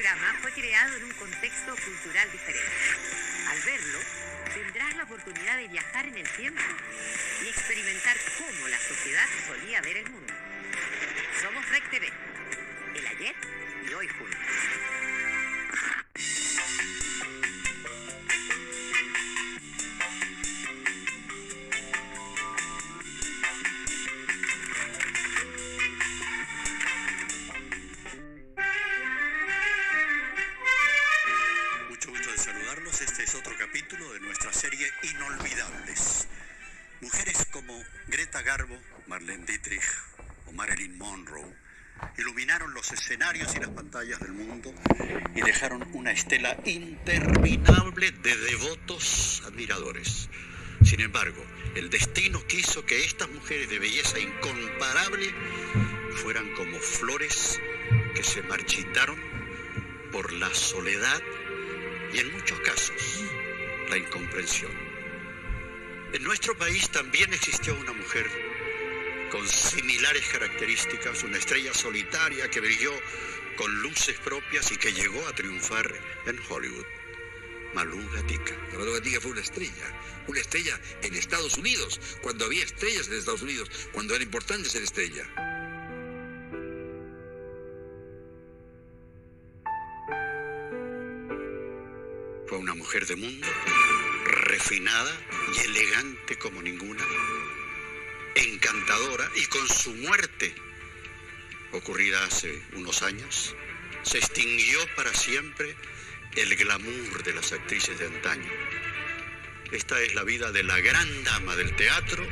programa fue creado en un contexto cultural diferente. Al verlo, tendrás la oportunidad de viajar en el tiempo y experimentar cómo la sociedad solía ver el mundo. Somos Rec TV, el ayer y hoy juntos. Este es otro capítulo de nuestra serie Inolvidables. Mujeres como Greta Garbo, Marlene Dietrich o Marilyn Monroe iluminaron los escenarios y las pantallas del mundo y dejaron una estela interminable de devotos admiradores. Sin embargo, el destino quiso que estas mujeres de belleza incomparable fueran como flores que se marchitaron por la soledad y en muchos casos la incomprensión. En nuestro país también existió una mujer con similares características, una estrella solitaria que brilló con luces propias y que llegó a triunfar en Hollywood. Malú Gatica. Malú Gatica fue una estrella en Estados Unidos, cuando había estrellas en Estados Unidos, cuando era importante ser estrella. Fue una mujer de mundo, refinada y elegante como ninguna, encantadora, y con su muerte, ocurrida hace unos años, se extinguió para siempre el glamour de las actrices de antaño. Esta es la vida de la gran dama del teatro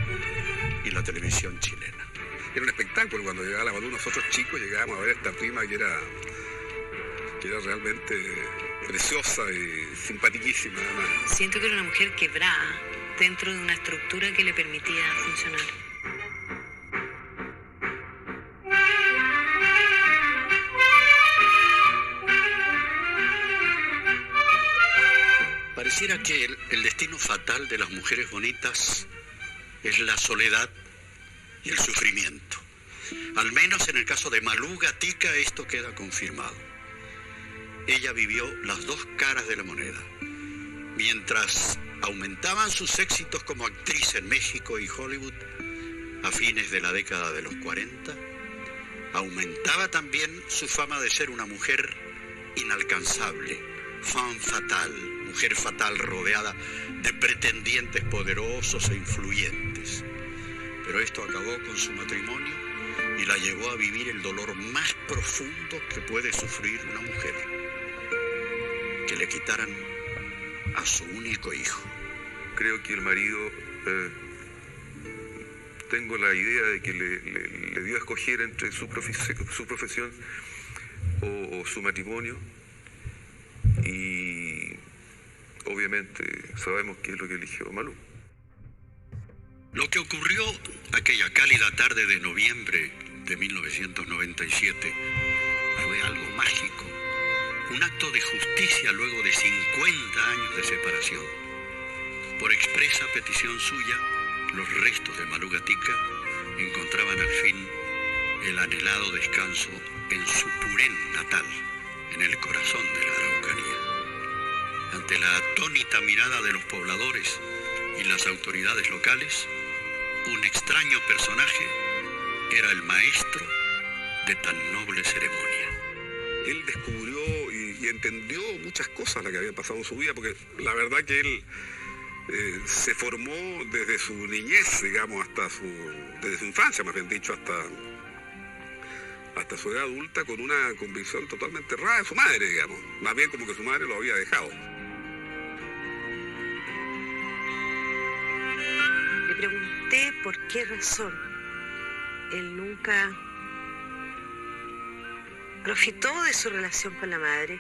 y la televisión chilena. Era un espectáculo cuando llegaba la Malú. Nosotros chicos llegábamos a ver a esta prima que era realmente preciosa y simpaticísima además. Siento que era una mujer quebrada dentro de una estructura que le permitía funcionar. Pareciera que el destino fatal de las mujeres bonitas es la soledad y el sufrimiento. Al menos en el caso de Malú Gatica esto queda confirmado. Ella vivió las dos caras de la moneda. Mientras aumentaban sus éxitos como actriz en México y Hollywood a fines de la década de los 40, aumentaba también su fama de ser una mujer inalcanzable, femme fatale, mujer fatal rodeada de pretendientes poderosos e influyentes. Pero esto acabó con su matrimonio y la llevó a vivir el dolor más profundo que puede sufrir una mujer: que le quitaran a su único hijo. Creo que el marido, tengo la idea de que le dio a escoger entre su profesión o su matrimonio, y obviamente sabemos qué es lo que eligió Malú. Lo que ocurrió aquella cálida tarde de noviembre de 1997 fue algo mágico. Un acto de justicia luego de 50 años de separación. Por expresa petición suya, los restos de Malú Gatica encontraban al fin el anhelado descanso en su Purén natal, en el corazón de la Araucanía. Ante la atónita mirada de los pobladores y las autoridades locales, un extraño personaje era el maestro de tan noble ceremonia. Él descubrió y entendió muchas cosas las que habían pasado en su vida, porque la verdad que él se formó desde su niñez, digamos, desde su infancia, más bien dicho, hasta su edad adulta, con una convicción totalmente errada de su madre, digamos. Más bien como que su madre lo había dejado. Le pregunté por qué razón él nunca profitó de su relación con la madre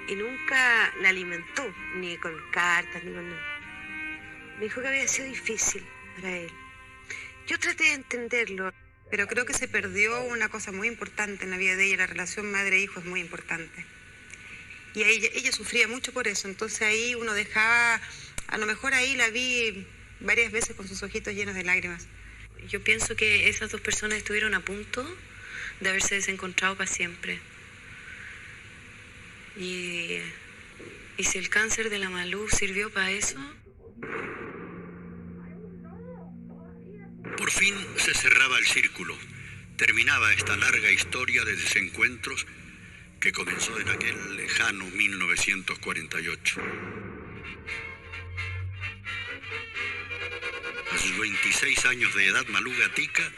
y nunca la alimentó, ni con cartas, ni con nada. Me dijo que había sido difícil para él. Yo traté de entenderlo, pero creo que se perdió una cosa muy importante en la vida de ella. La relación madre-hijo es muy importante. Y ella sufría mucho por eso, entonces ahí uno dejaba, a lo mejor ahí la vi varias veces con sus ojitos llenos de lágrimas. Yo pienso que esas dos personas estuvieron a punto de haberse desencontrado para siempre. ¿Y si el cáncer de la Malú sirvió para eso? Por fin se cerraba el círculo. Terminaba esta larga historia de desencuentros que comenzó en aquel lejano 1948. A sus 26 años de edad, Malú Gatica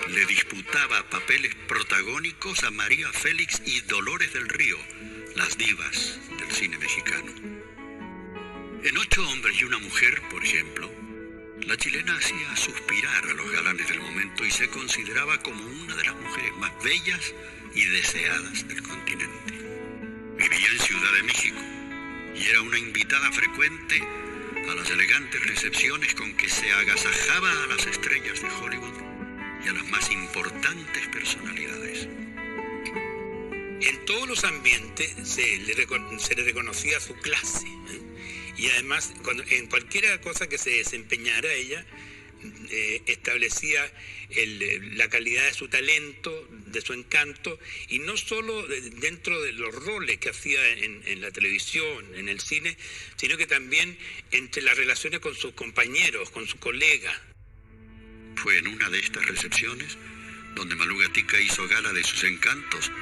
le disputaba papeles protagónicos a María Félix y Dolores del Río, las divas del cine mexicano. En 8 hombres y una mujer, por ejemplo, la chilena hacía suspirar a los galanes del momento y se consideraba como una de las mujeres más bellas y deseadas del continente. Vivía en Ciudad de México y era una invitada frecuente a las elegantes recepciones con que se agasajaba a las estrellas de Hollywood y a las más importantes personalidades. En todos los ambientes se le reconocía su clase, ¿eh? Y además, en cualquier cosa que se desempeñara ella, establecía la calidad de su talento, de su encanto, y no solo dentro de los roles que hacía en la televisión, en el cine, sino que también entre las relaciones con sus compañeros, con sus colegas. Fue en una de estas recepciones donde Malú Gatica hizo gala de sus encantos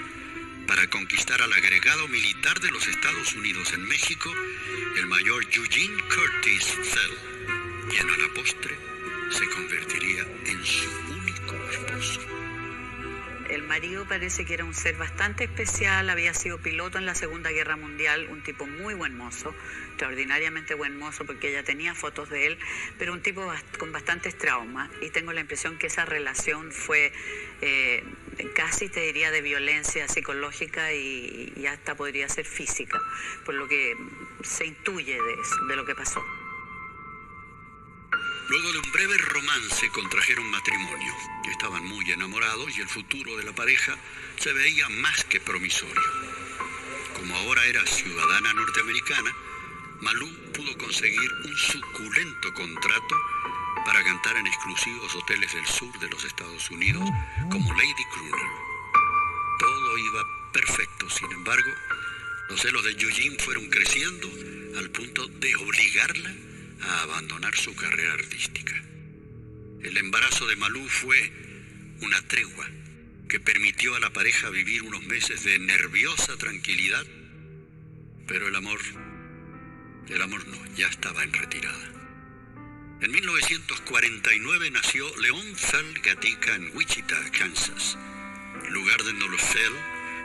para conquistar al agregado militar de los Estados Unidos en México, el mayor Eugene Curtis Fell, quien a la postre se convertiría en su único esposo. El marido parece que era un ser bastante especial, había sido piloto en la Segunda Guerra Mundial, un tipo muy buen mozo, extraordinariamente buen mozo porque ella tenía fotos de él, pero un tipo con bastantes traumas, y tengo la impresión que esa relación fue casi, te diría, de violencia psicológica y hasta podría ser física, por lo que se intuye de eso, de lo que pasó. Luego de un breve romance contrajeron matrimonio. Estaban muy enamorados y el futuro de la pareja se veía más que promisorio. Como ahora era ciudadana norteamericana, Malú pudo conseguir un suculento contrato para cantar en exclusivos hoteles del sur de los Estados Unidos como Lady Crooner. Todo iba perfecto, sin embargo, los celos de Eugene fueron creciendo al punto de obligarla a abandonar su carrera artística. El embarazo de Malú fue una tregua que permitió a la pareja vivir unos meses de nerviosa tranquilidad, pero el amor no, ya estaba en retirada. En 1949 nació León Fell Gatica en Wichita, Kansas, lugar donde los Fell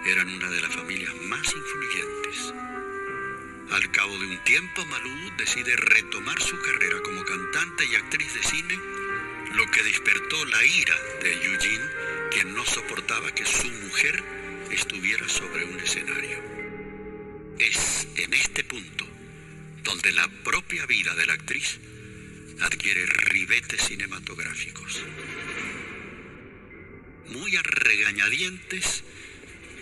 eran una de las familias más influyentes. Al cabo de un tiempo, Malú decide retomar su carrera como cantante y actriz de cine, lo que despertó la ira de Eugene, quien no soportaba que su mujer estuviera sobre un escenario. Es en este punto donde la propia vida de la actriz adquiere ribetes cinematográficos. Muy a regañadientes,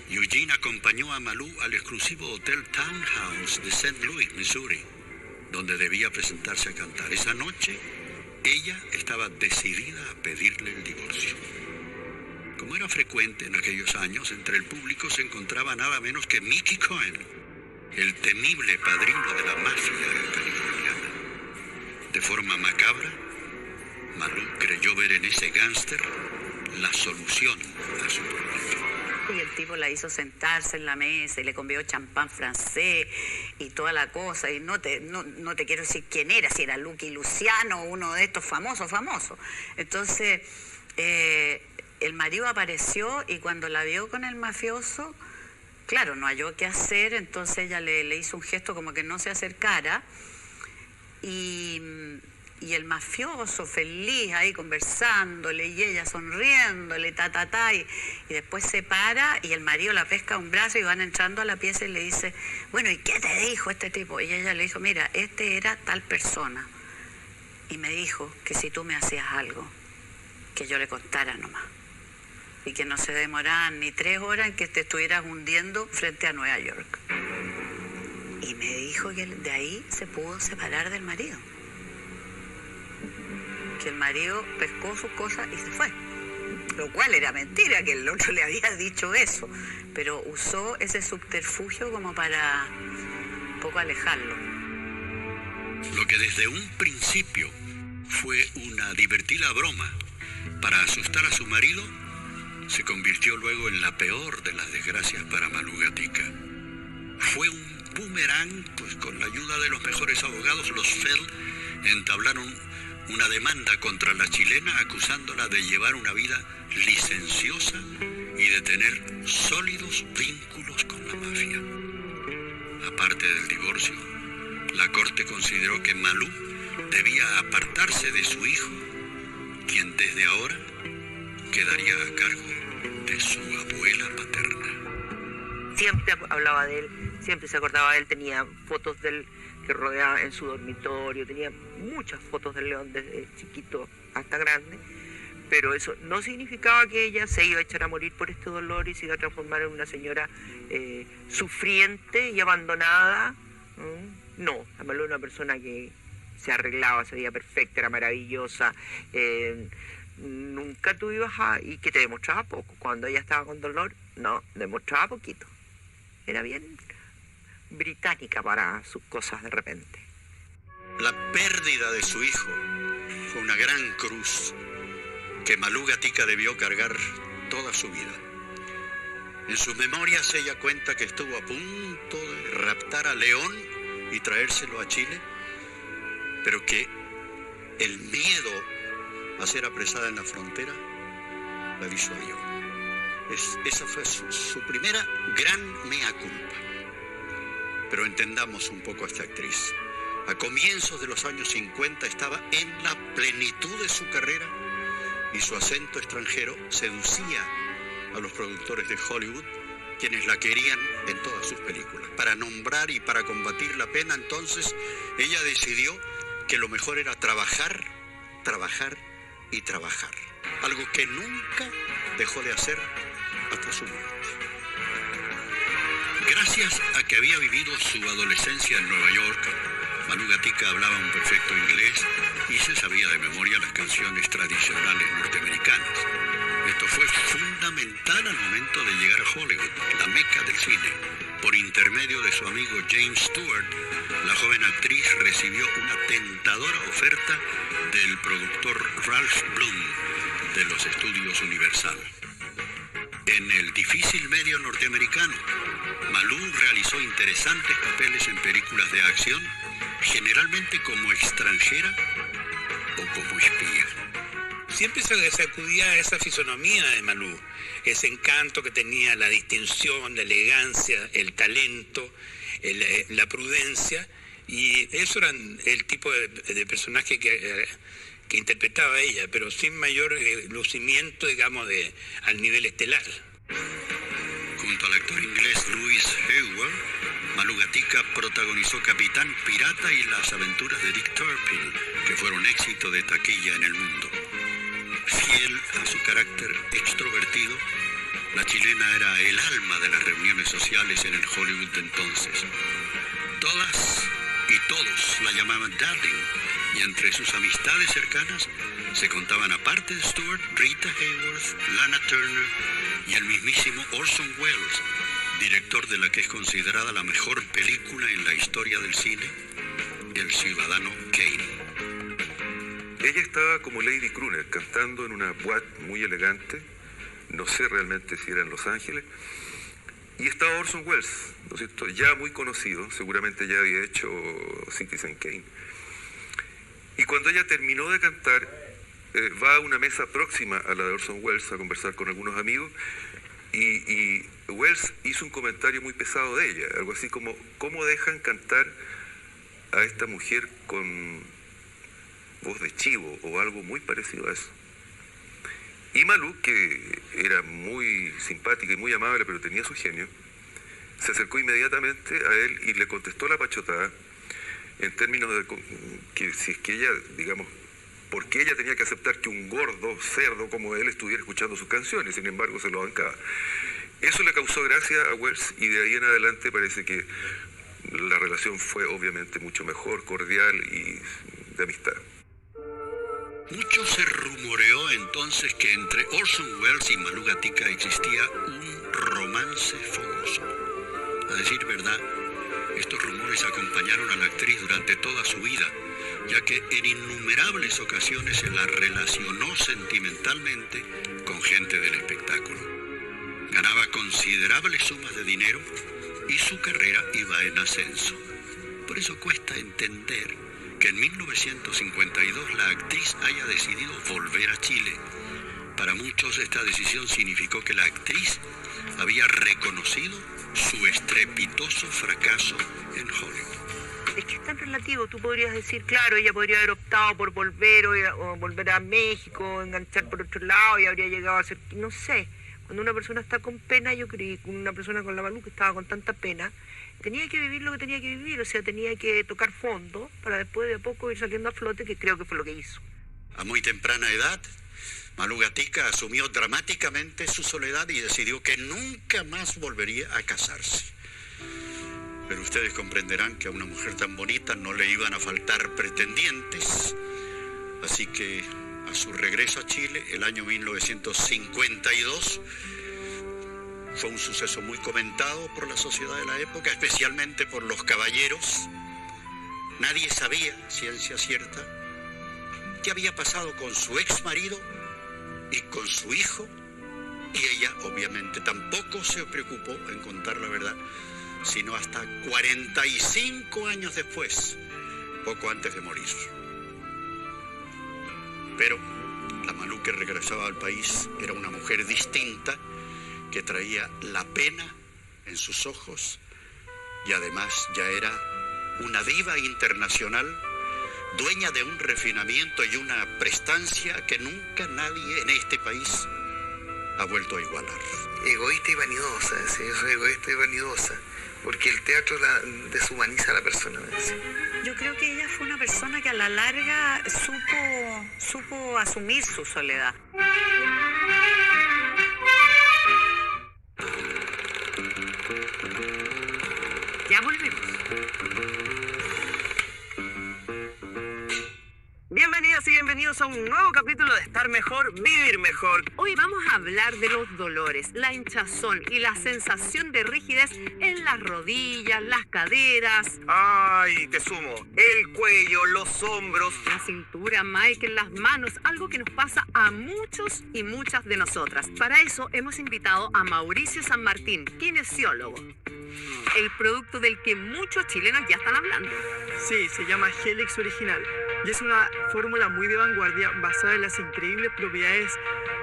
Eugene acompañó a Malú al exclusivo Hotel Townhouse de St. Louis, Missouri, donde debía presentarse a cantar. Esa noche, ella estaba decidida a pedirle el divorcio. Como era frecuente en aquellos años, entre el público se encontraba nada menos que Mickey Cohen, el temible padrino de la mafia californiana. De forma macabra, Malú creyó ver en ese gángster la solución a su problema. Y el tipo la hizo sentarse en la mesa y le convidó champán francés y toda la cosa. Y no te quiero decir quién era, si era Lucky Luciano o uno de estos famosos. Entonces, el marido apareció y cuando la vio con el mafioso, claro, no halló qué hacer, entonces ella le hizo un gesto como que no se acercara. Y el mafioso feliz ahí conversándole y ella sonriéndole, y después se para y el marido la pesca a un brazo y van entrando a la pieza y le dice, bueno, ¿y qué te dijo este tipo? Y ella le dijo, mira, este era tal persona y me dijo que si tú me hacías algo, que yo le contara nomás y que no se demoraban ni 3 horas en que te estuvieras hundiendo frente a Nueva York. Y me dijo que de ahí se pudo separar del marido. Que el marido pescó sus cosas y se fue. lo cual era mentira, que el otro le había dicho eso, pero usó ese subterfugio como para un poco alejarlo. Lo que desde un principio fue una divertida broma para asustar a su marido, se convirtió luego en la peor de las desgracias para Malú Gatica. Fue un boomerang, pues con la ayuda de los mejores abogados, los Fell entablaron una demanda contra la chilena acusándola de llevar una vida licenciosa y de tener sólidos vínculos con la mafia. Aparte del divorcio, la corte consideró que Malú debía apartarse de su hijo, quien desde ahora quedaría a cargo de su abuela paterna. Siempre hablaba de él, siempre se acordaba de él, tenía fotos de él que rodeaba en su dormitorio, tenía muchas fotos del León desde chiquito hasta grande, pero eso no significaba que ella se iba a echar a morir por este dolor y se iba a transformar en una señora sufriente y abandonada. No, Malú era una persona que se arreglaba, se veía perfecta, era maravillosa, nunca tú ibas y que te demostraba poco. Cuando ella estaba con dolor, no, demostraba poquito. Era bien británica para sus cosas de repente. La pérdida de su hijo fue una gran cruz que Malú Gatica debió cargar toda su vida. En sus memorias ella cuenta que estuvo a punto de raptar a León y traérselo a Chile, pero que el miedo a ser apresada en la frontera la disuadió. Esa fue su primera gran mea culpa. Pero entendamos un poco a esta actriz. A comienzos de los años 50 estaba en la plenitud de su carrera y su acento extranjero seducía a los productores de Hollywood, quienes la querían en todas sus películas. Para nombrar y para combatir la pena, entonces, ella decidió que lo mejor era trabajar, trabajar y trabajar. Algo que nunca dejó de hacer hasta su muerte. Gracias a que había vivido su adolescencia en Nueva York, Malú Gatica hablaba un perfecto inglés y se sabía de memoria las canciones tradicionales norteamericanas. Esto fue fundamental al momento de llegar a Hollywood, la meca del cine. Por intermedio de su amigo James Stewart, la joven actriz recibió una tentadora oferta del productor Ralph Bloom de los estudios Universal. En el difícil medio norteamericano, Malú realizó interesantes papeles en películas de acción, generalmente como extranjera o como espía. Siempre se sacudía a esa fisonomía de Malú, ese encanto que tenía, la distinción, la elegancia, el talento, la prudencia, y eso era el tipo de personaje que interpretaba ella, pero sin mayor lucimiento, digamos, al nivel estelar. Junto al actor inglés Louis Hayward, Malú Gatica protagonizó Capitán Pirata y las aventuras de Dick Turpin, que fueron éxito de taquilla en el mundo. Fiel a su carácter extrovertido, la chilena era el alma de las reuniones sociales en el Hollywood de entonces. Todas y todos la llamaban Darling, y entre sus amistades cercanas se contaban, aparte de Stewart, Rita Hayworth, Lana Turner y el mismísimo Orson Welles, director de la que es considerada la mejor película en la historia del cine, El Ciudadano Kane. Ella estaba como Lady Kruner, cantando en una boîte muy elegante, no sé realmente si era en Los Ángeles, y estaba Orson Welles, ¿no es cierto?, ya muy conocido, seguramente ya había hecho Citizen Kane. Y cuando ella terminó de cantar, va a una mesa próxima a la de Orson Welles a conversar con algunos amigos, y Welles hizo un comentario muy pesado de ella, algo así como, ¿cómo dejan cantar a esta mujer con voz de chivo o algo muy parecido a eso? Y Malú, que era muy simpática y muy amable, pero tenía su genio, se acercó inmediatamente a él y le contestó la pachotada en términos de que si es que ella, digamos, porque ella tenía que aceptar que un gordo cerdo como él estuviera escuchando sus canciones, sin embargo se lo bancaba. Eso le causó gracia a Welles y de ahí en adelante parece que la relación fue obviamente mucho mejor, cordial y de amistad. Mucho se rumoreó entonces que entre Orson Welles y Malú Gatica existía un romance fogoso. A decir verdad, estos rumores acompañaron a la actriz durante toda su vida, ya que en innumerables ocasiones se la relacionó sentimentalmente con gente del espectáculo. Ganaba considerables sumas de dinero y su carrera iba en ascenso. Por eso cuesta entender que en 1952 la actriz haya decidido volver a Chile. Para muchos esta decisión significó que la actriz había reconocido su estrepitoso fracaso en Hollywood. Es que es tan relativo, tú podrías decir, claro, ella podría haber optado por volver o volver a México, enganchar por otro lado y habría llegado a ser, no sé, cuando una persona está con pena, yo creí que una persona con la Malú que estaba con tanta pena, tenía que vivir lo que tenía que vivir, o sea, tenía que tocar fondo para después de a poco ir saliendo a flote, que creo que fue lo que hizo. A muy temprana edad, Malú Gatica asumió dramáticamente su soledad y decidió que nunca más volvería a casarse. Pero ustedes comprenderán que a una mujer tan bonita no le iban a faltar pretendientes, así que a su regreso a Chile, el año 1952, fue un suceso muy comentado por la sociedad de la época, especialmente por los caballeros. Nadie sabía, ciencia cierta, qué había pasado con su ex marido y con su hijo, y ella obviamente tampoco se preocupó en contar la verdad, sino hasta 45 años después, poco antes de morir. Pero la Malú que regresaba al país era una mujer distinta, que traía la pena en sus ojos y además ya era una diva internacional, dueña de un refinamiento y una prestancia que nunca nadie en este país ha vuelto a igualar. Egoísta y vanidosa, sí, yo soy egoísta y vanidosa, porque el teatro deshumaniza a la persona. ¿Sí? Yo creo que ella fue una persona que a la larga supo asumir su soledad. Ya volvemos. Bienvenidas y bienvenidos a un nuevo capítulo de Estar Mejor, Vivir Mejor. Hoy vamos a hablar de los dolores, la hinchazón y la sensación de rigidez en las rodillas, las caderas. Ay, te sumo. El cuello, los hombros. La cintura, Mike, en las manos, algo que nos pasa a muchos y muchas de nosotras. Para eso hemos invitado a Mauricio San Martín, kinesiólogo. El producto del que muchos chilenos ya están hablando. Sí, se llama Helix Original y es una fórmula muy de vanguardia basada en las increíbles propiedades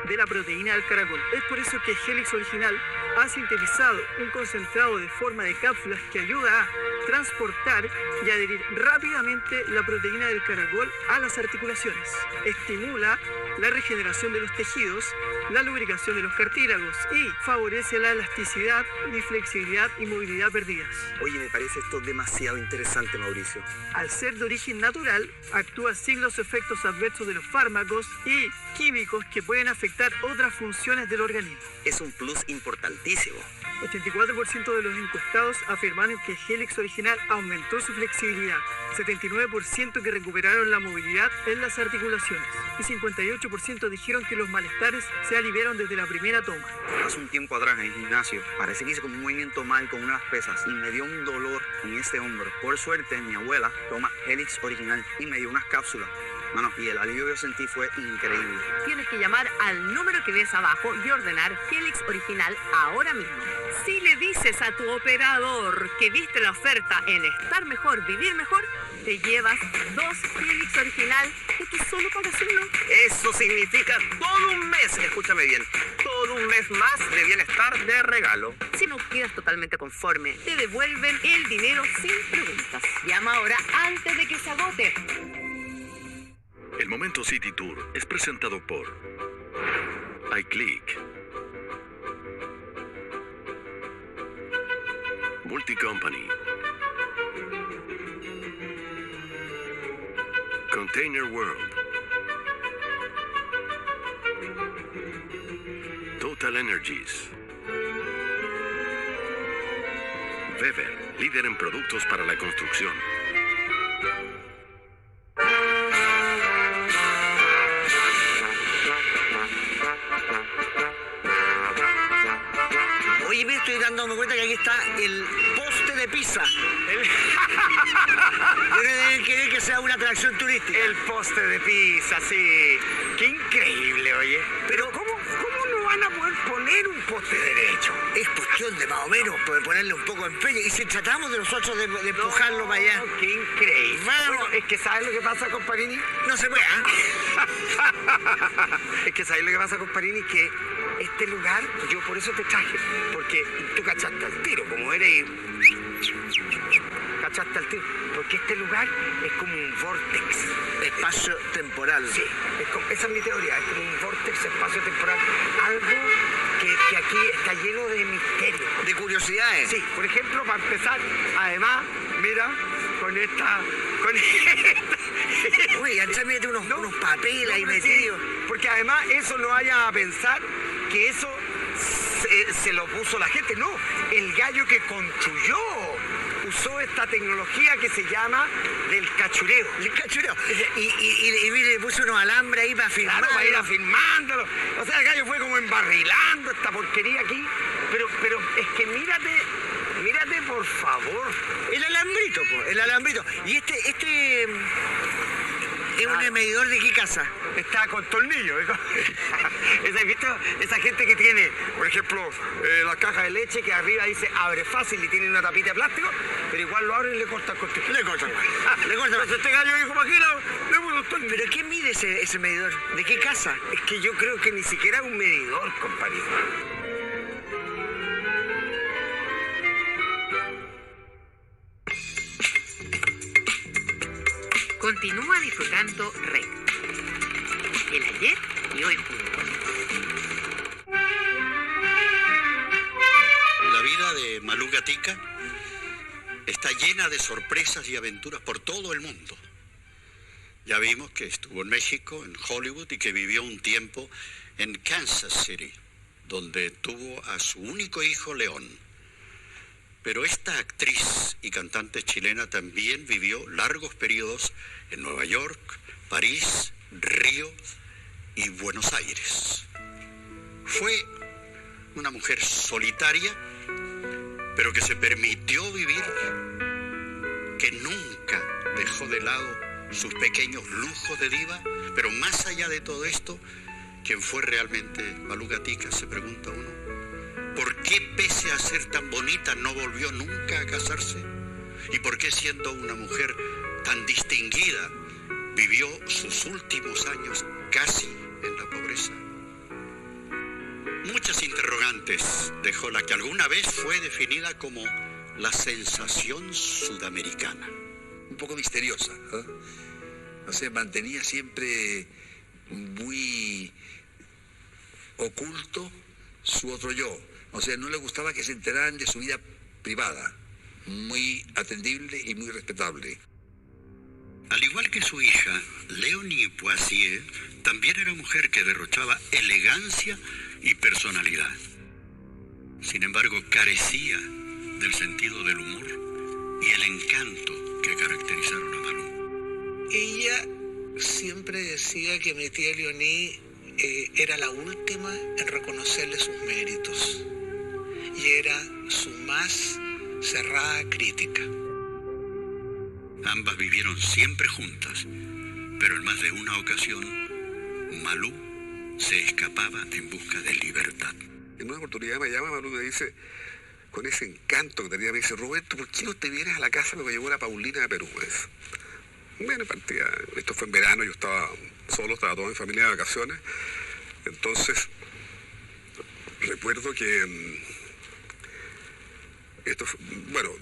de la proteína del caracol. Es por eso que Helix Original ha sintetizado un concentrado de forma de cápsulas que ayuda a transportar y adherir rápidamente la proteína del caracol a las articulaciones. Estimula la regeneración de los tejidos, la lubricación de los cartílagos y favorece la elasticidad y flexibilidad y movilidad perdidas. Oye, me parece esto demasiado interesante, Mauricio. Al ser de origen natural, actúa sin los efectos adversos de los fármacos y químicos que pueden afectar otras funciones del organismo. Es un plus importantísimo. 84% de los encuestados afirmaron que Helix Original aumentó su flexibilidad, 79% que recuperaron la movilidad en las articulaciones y 58% dijeron que los malestares se aliviaron desde la primera toma. Hace un tiempo atrás en el gimnasio parecía que hice como un movimiento mal con unas pesas y me dio un dolor en este hombro. Por suerte mi abuela toma Helix Original y me dio unas cápsulas. Y el alivio que yo sentí fue increíble. Tienes que llamar al número que ves abajo y ordenar Helix Original ahora mismo. Si le dices a tu operador que viste la oferta en Estar Mejor, Vivir Mejor, te llevas 2 Helix Original y tú solo pagas uno. Eso significa todo un mes, escúchame bien, todo un mes más de bienestar de regalo. Si no quedas totalmente conforme, te devuelven el dinero sin preguntas. Llama ahora antes de que se agote. El Momento City Tour es presentado por iClick, Multicompany, Container World, Total Energies, Weber, líder en productos para la construcción. Oye, me estoy dándome cuenta que aquí está el poste de Pisa. Deben querer que sea una atracción turística. El poste de Pisa, sí. Qué increíble, oye. Pero ¿cómo no van a poder poner un poste derecho? Es cuestión de más o menos poder ponerle un poco de empeño. Y si tratamos de nosotros de empujarlo para allá. Qué increíble. Bueno, es que ¿sabes lo que pasa, comparini? No se puede, Es que ¿sabes lo que pasa, comparini? Que este lugar, yo por eso te traje. Porque tú cachaste al tiro, como eres... Cachaste al tiro. Porque este lugar es como un vortex. Espacio temporal. Sí, esa es mi teoría. Es como un vortex, espacio temporal. Algo que aquí está lleno de misterio. De curiosidades. Sí, por ejemplo, para empezar, además, mira, con esta... Uy, ya mete unos papeles ahí metidos. Porque además eso no vaya a pensar que eso se lo puso la gente. No, el gallo que construyó usó esta tecnología que se llama del cachureo. El cachureo. Y mire, puso unos alambres ahí para firmar. Claro, para ir afirmándolo. O sea, el gallo fue como embarrilando esta porquería aquí. Pero es que mírate por favor. El alambrito, el alambrito. Y este es un medidor de qué casa. Está con tornillo. ¿Has visto? Esa gente que tiene, por ejemplo, la caja de leche que arriba dice abre fácil y tiene una tapita de plástico, pero igual lo abren y le cortan con tornillo. Le cortan. Entonces este gallo dijo, imagínate, ¿pero qué mide ese medidor? ¿De qué casa? Es que yo creo que ni siquiera es un medidor, compañero. Continúa disfrutando REC. El ayer y hoy juntos. La vida de Malú Gatica está llena de sorpresas y aventuras por todo el mundo. Ya vimos que estuvo en México, en Hollywood, y que vivió un tiempo en Kansas City, donde tuvo a su único hijo, León. Pero esta actriz y cantante chilena también vivió largos periodos en Nueva York, París, Río y Buenos Aires. Fue una mujer solitaria, pero que se permitió vivir, que nunca dejó de lado sus pequeños lujos de diva, pero más allá de todo esto, ¿quién fue realmente Malú Gatica?, se pregunta uno. ¿Por qué, pese a ser tan bonita, no volvió nunca a casarse? ¿Y por qué, siendo una mujer tan distinguida, vivió sus últimos años casi en la pobreza? Muchas interrogantes dejó la que alguna vez fue definida como la sensación sudamericana. Un poco misteriosa, ¿eh? O sea, mantenía siempre muy oculto su otro yo. O sea, no le gustaba que se enteraran de su vida privada. Muy atendible y muy respetable. Al igual que su hija, Léonie Poisier también era mujer que derrochaba elegancia y personalidad. Sin embargo, carecía del sentido del humor y el encanto que caracterizaron a Malú. Ella siempre decía que mi tía Léonie era la última en reconocerle sus méritos y era su más cerrada crítica. Ambas vivieron siempre juntas, pero en más de una ocasión, Malú se escapaba en busca de libertad. En una oportunidad me llama Malú y me dice, con ese encanto que tenía, me dice, Roberto, ¿por qué no te vienes a la casa que me llevó la Paulina de Perú? Bueno, partía, esto fue en verano, yo estaba solo, estaba toda mi familia de vacaciones. Entonces, recuerdo que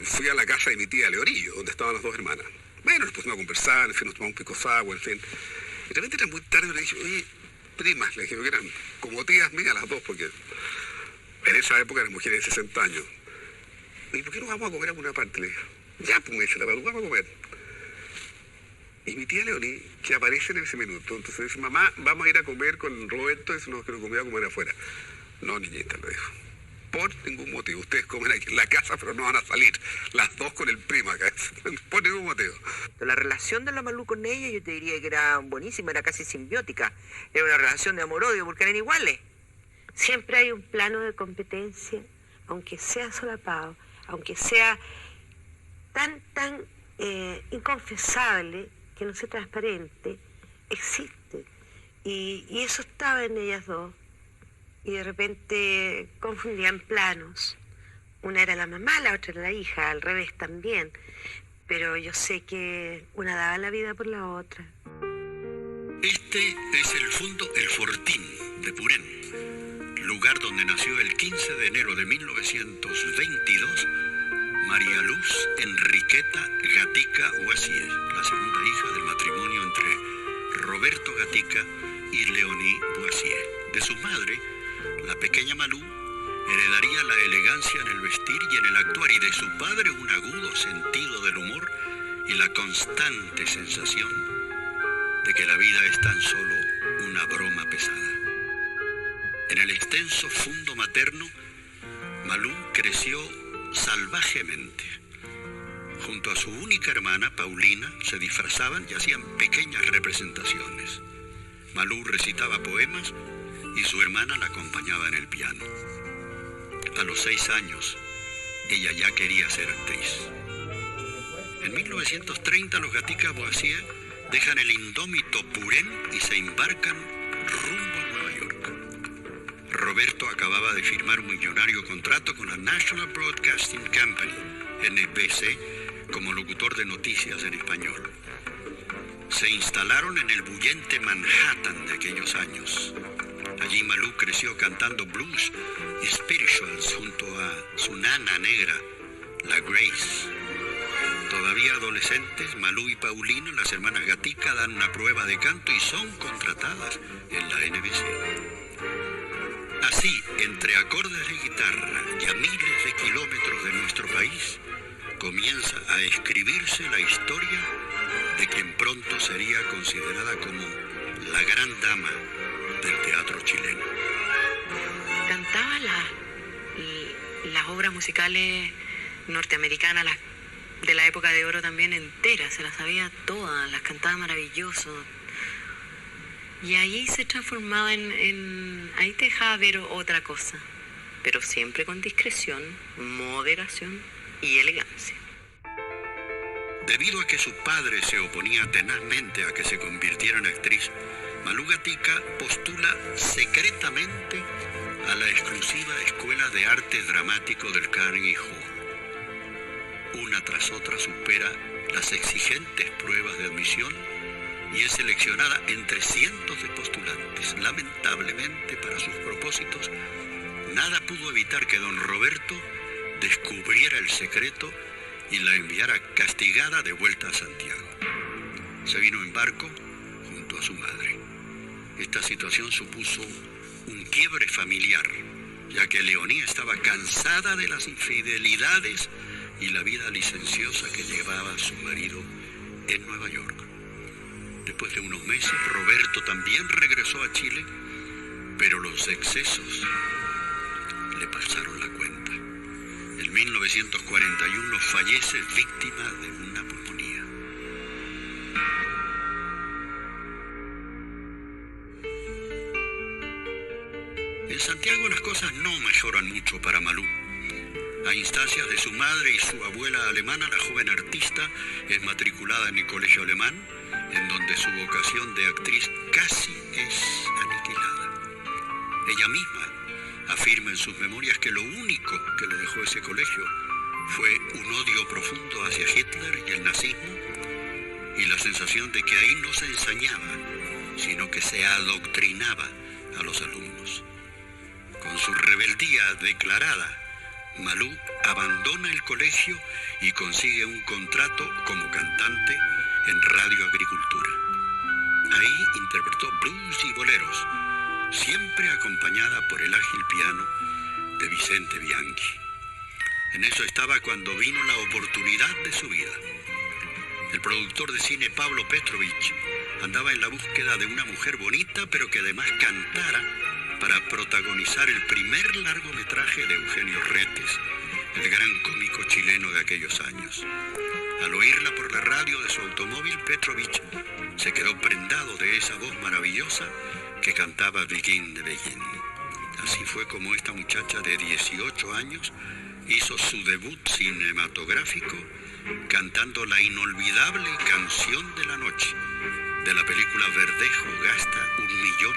fui a la casa de mi tía Leorillo, donde estaban las dos hermanas. Bueno, nos pusimos a conversar, en fin, nos tomamos un pico de agua, en fin. Y de repente era muy tarde, le dije, oye, primas, le dije, que eran como tías mías las dos, porque en esa época eran mujeres de 60 años. ¿Y por qué no vamos a comer a alguna parte? Le dije, ya, pues me dice, vamos a comer. Y mi tía Leonie, que aparece en ese minuto, entonces dice, mamá, vamos a ir a comer con Roberto, y dice, no, que nos comía a comer afuera. No, niñita, le dijo. Por ningún motivo. Ustedes comen aquí en la casa, pero no van a salir. Las dos con el primo acá. Por ningún motivo. La relación de la Malú con ella, yo te diría que era buenísima, era casi simbiótica. Era una relación de amor-odio, porque eran iguales. Siempre hay un plano de competencia, aunque sea solapado, aunque sea tan inconfesable, que no sea transparente, existe. Y eso estaba en ellas dos. Y de repente confundían planos. Una era la mamá, la otra era la hija, al revés también. Pero yo sé que una daba la vida por la otra. Este es el fondo El Fortín de Purén, lugar donde nació el 15 de enero de 1922 María Luz Enriqueta Gatica Boissier, la segunda hija del matrimonio entre Roberto Gatica y Leonie Boissier. De su madre, la pequeña Malú heredaría la elegancia en el vestir y en el actuar, y de su padre un agudo sentido del humor y la constante sensación de que la vida es tan solo una broma pesada. En el extenso fundo materno, Malú creció salvajemente. Junto a su única hermana, Paulina, se disfrazaban y hacían pequeñas representaciones. Malú recitaba poemas y su hermana la acompañaba en el piano. A los 6 años, ella ya quería ser actriz. En 1930, los Gatica Boissier dejan el indómito Purén y se embarcan rumbo a Nueva York. Roberto acababa de firmar un millonario contrato con la National Broadcasting Company, NBC, como locutor de noticias en español. Se instalaron en el bullente Manhattan de aquellos años. Allí Malú creció cantando blues y spirituals junto a su nana negra, la Grace. Todavía adolescentes, Malú y Paulina, las hermanas Gatica, dan una prueba de canto y son contratadas en la NBC. Así, entre acordes de guitarra y a miles de kilómetros de nuestro país, comienza a escribirse la historia de quien pronto sería considerada como la gran dama del teatro chileno. Cantaba las obras musicales norteamericanas, las de la época de oro también enteras, se las sabía todas, las cantaba maravilloso. Y ahí se transformaba ahí te dejaba ver otra cosa, pero siempre con discreción, moderación y elegancia. Debido a que su padre se oponía tenazmente a que se convirtiera en actriz, Malú Gatica postula secretamente a la exclusiva Escuela de Arte Dramático del Carnegie Hall. Una tras otra supera las exigentes pruebas de admisión y es seleccionada entre cientos de postulantes. Lamentablemente para sus propósitos, nada pudo evitar que don Roberto descubriera el secreto y la enviara castigada de vuelta a Santiago. Se vino en barco junto a su madre. Esta situación supuso un quiebre familiar, ya que Leonie estaba cansada de las infidelidades y la vida licenciosa que llevaba su marido en Nueva York. Después de unos meses, Roberto también regresó a Chile, pero los excesos le pasaron la cuenta. En 1941 fallece víctima de una pulmonía. En Santiago las cosas no mejoran mucho para Malú. A instancias de su madre y su abuela alemana, la joven artista es matriculada en el colegio alemán, en donde su vocación de actriz casi es aniquilada. Ella misma afirma en sus memorias que lo único que le dejó ese colegio fue un odio profundo hacia Hitler y el nazismo y la sensación de que ahí no se enseñaba, sino que se adoctrinaba a los alumnos. Con su rebeldía declarada, Malú abandona el colegio y consigue un contrato como cantante en Radio Agricultura. Ahí interpretó blues y boleros, siempre acompañada por el ágil piano de Vicente Bianchi. En eso estaba cuando vino la oportunidad de su vida. El productor de cine Pablo Petrovich andaba en la búsqueda de una mujer bonita, pero que además cantara, para protagonizar el primer largometraje de Eugenio Retes, el gran cómico chileno de aquellos años. Al oírla por la radio de su automóvil, Petrovich se quedó prendado de esa voz maravillosa que cantaba Begin de Begin. Así fue como esta muchacha de 18 años hizo su debut cinematográfico cantando la inolvidable Canción de la Noche de la película Verdejo gasta $1 millón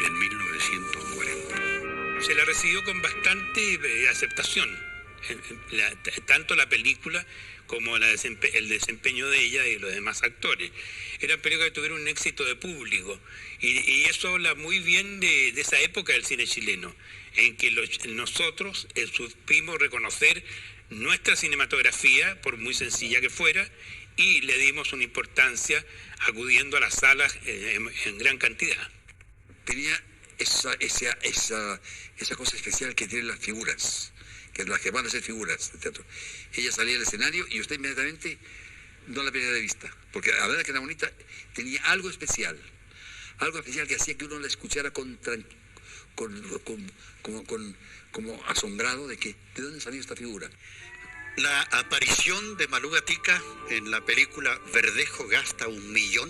en 1940. Se la recibió con bastante aceptación, tanto la película como el desempeño de ella y los demás actores. Eran películas que tuvieron un éxito de público y eso habla muy bien de esa época del cine chileno, en que nosotros supimos reconocer nuestra cinematografía, por muy sencilla que fuera, y le dimos una importancia acudiendo a las salas en gran cantidad. Tenía esa cosa especial que tienen las figuras, que las que van a ser figuras de teatro. Ella salía al escenario y usted inmediatamente no la perdía de vista, porque la verdad que era bonita, tenía algo especial que hacía que uno la escuchara como asombrado de dónde salió esta figura. La aparición de Malú Gatica en la película Verdejo gasta $1 millón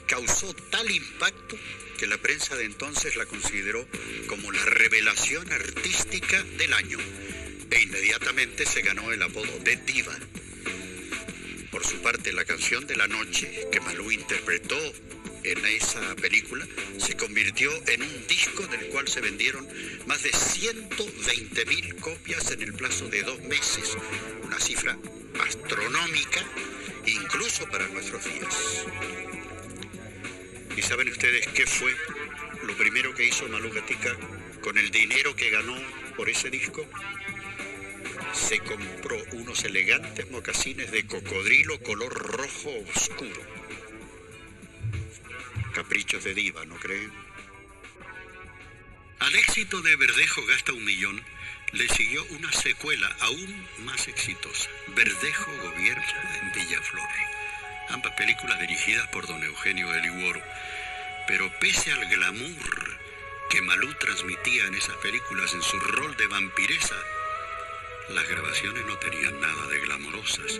causó tal impacto que la prensa de entonces la consideró como la revelación artística del año e inmediatamente se ganó el apodo de diva. Por su parte, la Canción de la Noche que Malú interpretó en esa película se convirtió en un disco del cual se vendieron más de 120.000 copias en el plazo de 2 meses, una cifra astronómica incluso para nuestros días. ¿Y saben ustedes qué fue lo primero que hizo Malú Gatica con el dinero que ganó por ese disco? Se compró unos elegantes mocasines de cocodrilo color rojo oscuro. Caprichos de diva, ¿no creen? Al éxito de Verdejo gasta $1 millón, le siguió una secuela aún más exitosa, Verdejo gobierna en Villaflor. Ambas películas dirigidas por don Eugenio de Liguoro. Pero pese al glamour que Malú transmitía en esas películas en su rol de vampiresa, las grabaciones no tenían nada de glamorosas.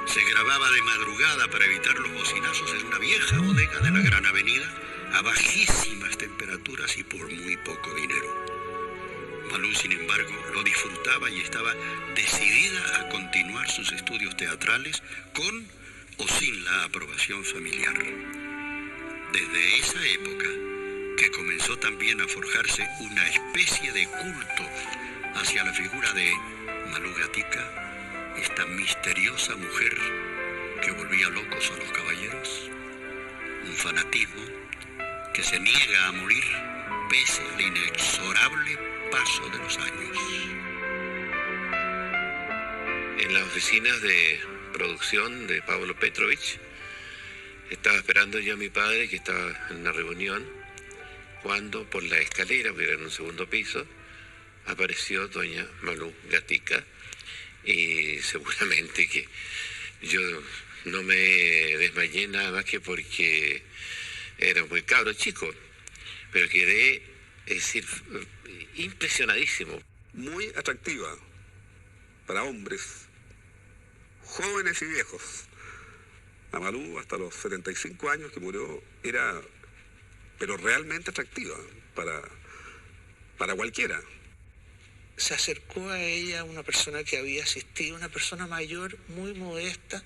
Se grababa de madrugada para evitar los bocinazos en una vieja bodega de la Gran Avenida a bajísimas temperaturas y por muy poco dinero. Malú, sin embargo, lo disfrutaba y estaba decidida a continuar sus estudios teatrales con o sin la aprobación familiar. Desde esa época que comenzó también a forjarse una especie de culto hacia la figura de Malú Gatica, esta misteriosa mujer que volvía locos a los caballeros, un fanatismo que se niega a morir pese al inexorable paso de los años. En las oficinas de producción de Pablo Petrovich estaba esperando yo a mi padre, que estaba en una reunión, cuando por la escalera, porque era en un segundo piso, apareció doña Malú Gatica. Y seguramente que yo no me desmayé nada más que porque era muy cabro chico, pero quedé, es decir, impresionadísimo. Muy atractiva para hombres, jóvenes y viejos. La Malú, hasta los 75 años que murió, era, pero realmente atractiva para cualquiera. Se acercó a ella una persona que había asistido, una persona mayor, muy modesta,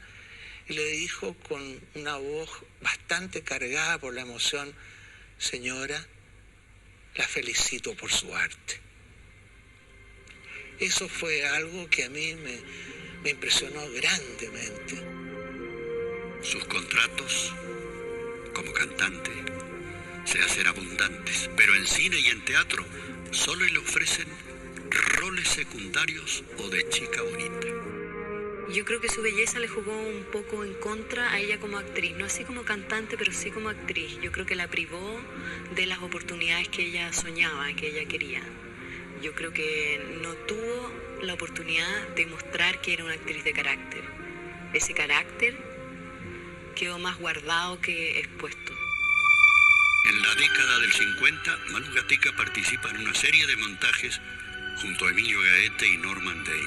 y le dijo con una voz bastante cargada por la emoción: señora, la felicito por su arte. Eso fue algo que a mí me impresionó grandemente. Sus contratos como cantante se hacen abundantes, pero en cine y en teatro solo le ofrecen roles secundarios o de chica bonita. Yo creo que su belleza le jugó un poco en contra a ella como actriz, no así como cantante, pero sí como actriz. Yo creo que la privó de las oportunidades que ella soñaba, que ella quería. Yo creo que no tuvo la oportunidad de mostrar que era una actriz de carácter. Ese carácter quedó más guardado que expuesto. En la década del 50, Malú Gatica participa en una serie de montajes junto a Emilio Gaete y Norman Day.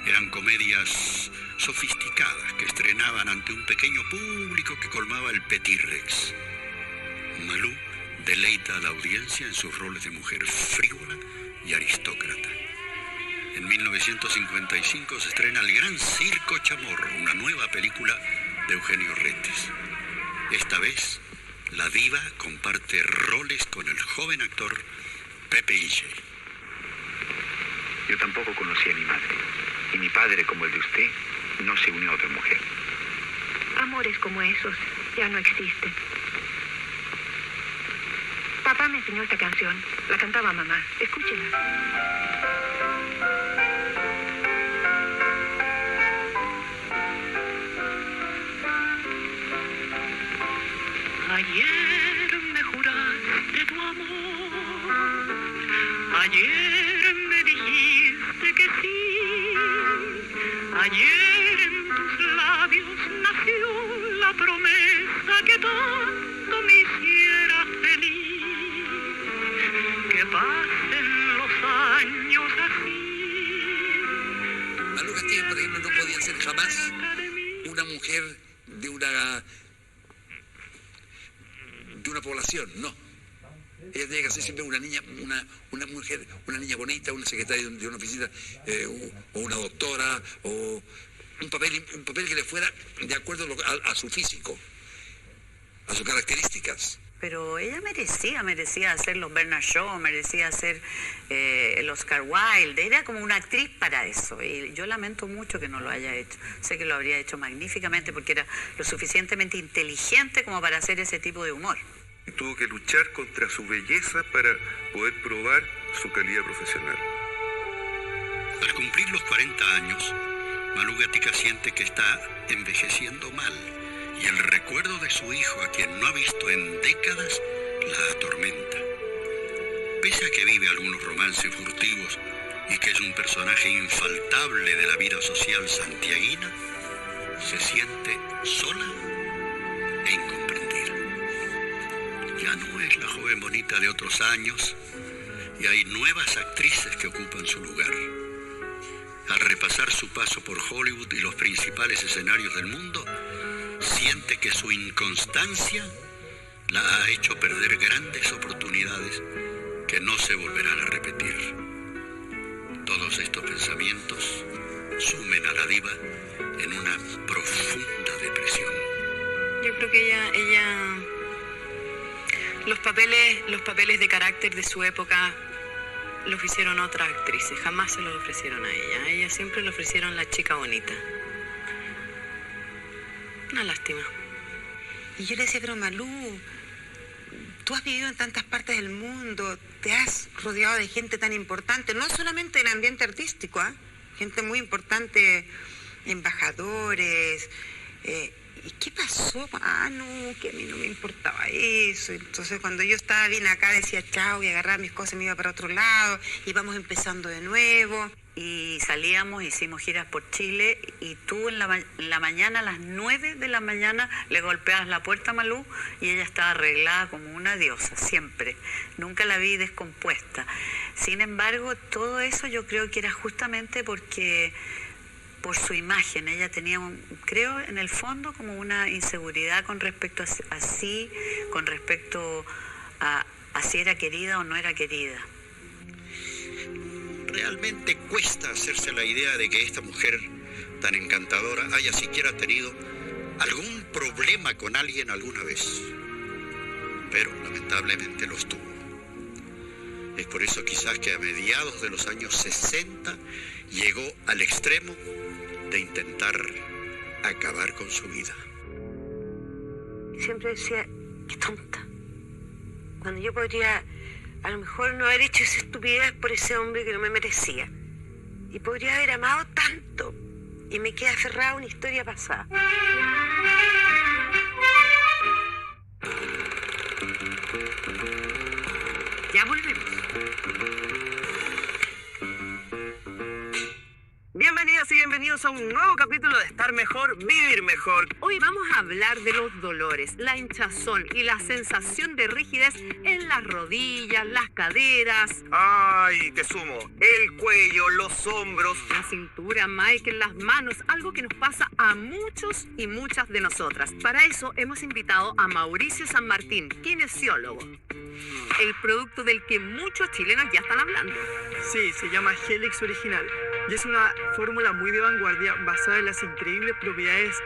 Eran comedias sofisticadas que estrenaban ante un pequeño público que colmaba el Petit Rex. Malú deleita a la audiencia en sus roles de mujer frívola y aristócrata. En 1955 se estrena El Gran Circo Chamorro, una nueva película de Eugenio Retes. Esta vez, la diva comparte roles con el joven actor Pepe Ilche. Yo tampoco conocí a mi madre, y mi padre, como el de usted, no se unió a otra mujer. Amores como esos ya no existen. Papá me enseñó esta canción. La cantaba mamá. Escúchela. Ayer me juraste tu amor, ayer me dijiste que sí, ayer en tus labios nació la promesa que tanto me hiciera feliz, que pasen los años así. Malú Castillo, por ejemplo, no podía ser jamás una mujer de una población, no. Ella tenía que ser siempre una niña, una mujer, una niña bonita, una secretaria de una oficina, o una doctora, o un papel que le fuera de acuerdo a su físico, a sus características. Pero ella merecía hacer los Bernard Shaw, merecía hacer el Oscar Wilde, era como una actriz para eso, y yo lamento mucho que no lo haya hecho. Sé que lo habría hecho magníficamente porque era lo suficientemente inteligente como para hacer ese tipo de humor. Tuvo que luchar contra su belleza para poder probar su calidad profesional. Al cumplir los 40 años, Malú Gatica siente que está envejeciendo mal y el recuerdo de su hijo, a quien no ha visto en décadas, la atormenta. Pese a que vive algunos romances furtivos y que es un personaje infaltable de la vida social santiaguina, se siente sola e incomprendida. Ya no es la joven bonita de otros años y hay nuevas actrices que ocupan su lugar. Al repasar su paso por Hollywood y los principales escenarios del mundo, siente que su inconstancia la ha hecho perder grandes oportunidades que no se volverán a repetir. Todos estos pensamientos sumen a la diva en una profunda depresión. Yo creo que ella los papeles de carácter de su época los hicieron otras actrices, jamás se los ofrecieron a ella. A ella siempre le ofrecieron la chica bonita. Una lástima. Y yo le decía, pero Malú, tú has vivido en tantas partes del mundo, te has rodeado de gente tan importante, no solamente del ambiente artístico, gente muy importante, embajadores. ¿Y qué pasó? No, que a mí no me importaba eso. Entonces cuando yo estaba bien acá decía chao y agarraba mis cosas y me iba para otro lado, íbamos empezando de nuevo. Y salíamos, hicimos giras por Chile y tú en la mañana, a las 9 de la mañana, le golpeabas la puerta a Malú y ella estaba arreglada como una diosa, siempre. Nunca la vi descompuesta. Sin embargo, todo eso yo creo que era justamente porque por su imagen. Ella tenía, creo, en el fondo como una inseguridad con respecto a sí, con respecto a si era querida o no era querida. Realmente cuesta hacerse la idea de que esta mujer tan encantadora haya siquiera tenido algún problema con alguien alguna vez. Pero lamentablemente los tuvo. Es por eso quizás que a mediados de los años 60 llegó al extremo de intentar acabar con su vida. Siempre decía, qué tonta. Cuando yo podría, a lo mejor, no haber hecho esa estupidez por ese hombre que no me merecía. Y podría haber amado tanto. Y me queda aferrada a una historia pasada. Ya volvemos. Bienvenidas y bienvenidos bienvenidos a un nuevo capítulo de Estar Mejor, Vivir Mejor. Hoy vamos a hablar de los dolores, la hinchazón y la sensación de rigidez en las rodillas, las caderas. Ay, te sumo. El cuello, los hombros. La cintura, Mike, en las manos, algo que nos pasa a muchos y muchas de nosotras. Para eso hemos invitado a Mauricio San Martín, kinesiólogo. El producto del que muchos chilenos ya están hablando. Sí, se llama Helix Original y es una fórmula muy de vanguardia basada en las increíbles propiedades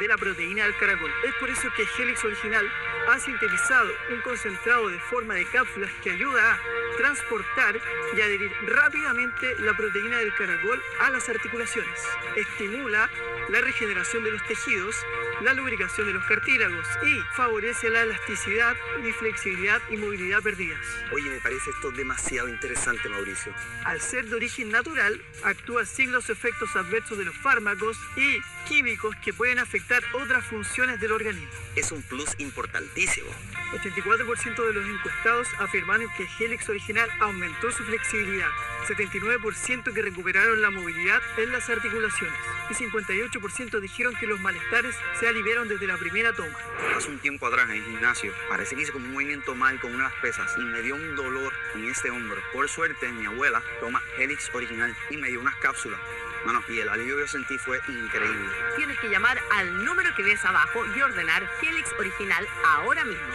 de la proteína del caracol. Es por eso que Helix Original ha sintetizado un concentrado de forma de cápsulas que ayuda a transportar y adherir rápidamente la proteína del caracol a las articulaciones. Estimula la regeneración de los tejidos, la lubricación de los cartílagos y favorece la elasticidad y flexibilidad y movilidad perdidas. Oye, me parece esto demasiado interesante, Mauricio. Al ser de origen natural, actúa sin los efectos adversos de los fármacos y químicos que pueden afectar otras funciones del organismo. Es un plus importantísimo. 84% de los encuestados afirmaron que Helix Original aumentó su flexibilidad, 79% que recuperaron la movilidad en las articulaciones y 58% dijeron que los malestares se aliviaron desde la primera toma. Hace un tiempo atrás en el gimnasio, parece que hice como un movimiento mal con unas pesas y me dio un dolor en este hombro. Por suerte, mi abuela toma Helix Original y me dio unas cápsulas. Y el alivio que yo sentí fue increíble. Tienes que llamar al número que ves abajo y ordenar Helix Original ahora mismo.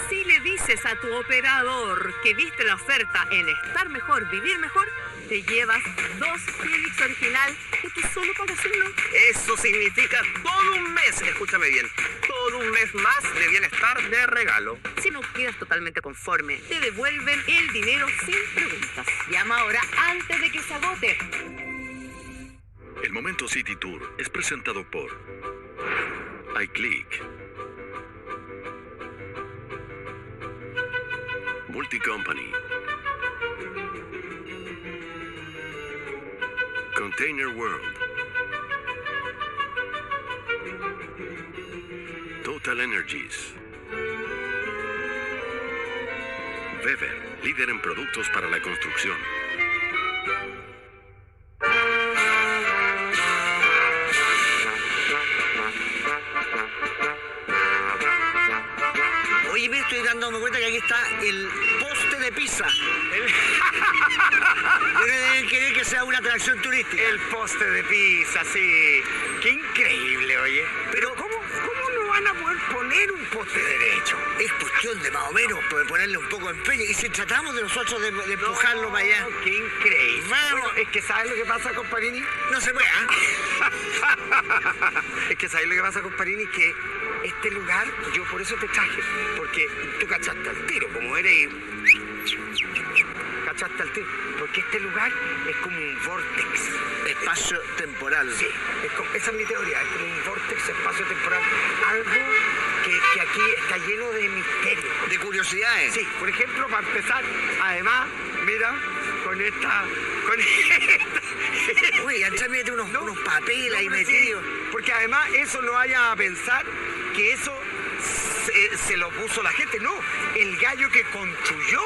Si le dices a tu operador que viste la oferta en Estar Mejor, Vivir Mejor, te llevas 2 Helix Original y tú solo pagas uno. Eso significa todo un mes, escúchame bien, todo un mes más de bienestar de regalo. Si no quedas totalmente conforme, te devuelven el dinero sin preguntas. Llama ahora antes de que se agote. El Momento City Tour es presentado por iClick, Multicompany, Container World, Total Energies, Weber, líder en productos para la construcción. Oye, me estoy dándome cuenta que aquí está el poste de Pisa. Deben querer que sea una atracción turística. El poste de Pisa, sí. Qué increíble, oye. Pero ¿cómo no van a poder poner un poste derecho? Es cuestión de más o menos ponerle un poco de empeño. Y si tratamos de nosotros de empujarlo para allá. Qué increíble. Bueno, es que ¿sabes lo que pasa, comparini? No se puede, Es que ¿sabes lo que pasa, comparini? Que este lugar, yo por eso te traje. Porque tú cachaste al tiro, como eres... Cachaste al tiro. Porque este lugar es como un vortex. Espacio temporal. Sí, esa es mi teoría. Es como un vortex, espacio temporal. Algo que aquí está lleno de misterio. De curiosidades. Sí, por ejemplo, para empezar, además, mira, con esta... Uy, ya mete unos papeles ahí metidos. Porque además eso no vaya a pensar que eso se lo puso la gente. No, el gallo que construyó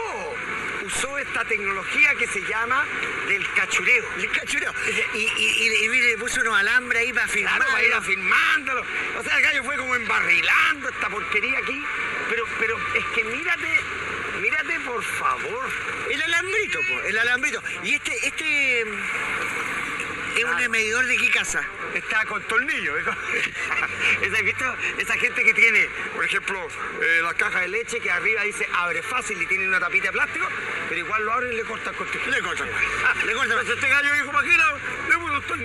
usó esta tecnología que se llama del cachureo. El cachureo. Y mire, le puso unos alambres ahí para firmar. Claro, para ir afirmándolo. O sea, el gallo fue como embarrilando esta porquería aquí. Pero es que mírate por favor. El alambrito, el alambrito. Y este es un medidor de qué casa. Está con tornillo. ¿Has visto? Esa gente que tiene, por ejemplo, la caja de leche que arriba dice abre fácil y tiene una tapita de plástico, pero igual lo abren y le cortan el corte. Le cortan. Pues este gallo dijo, imagina,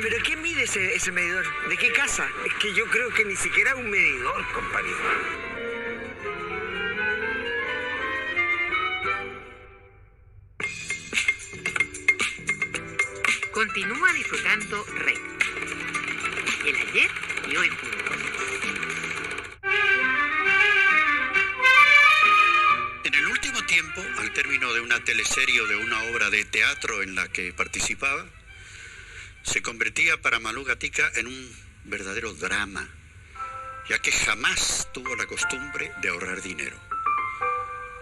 ¿Pero qué mide ese medidor? ¿De qué casa? Es que yo creo que ni siquiera es un medidor, compañero. Continúa disfrutando REC. El ayer y hoy juntos. En el último tiempo, al término de una teleserie o de una obra de teatro en la que participaba, se convertía para Malú Gatica en un verdadero drama, ya que jamás tuvo la costumbre de ahorrar dinero.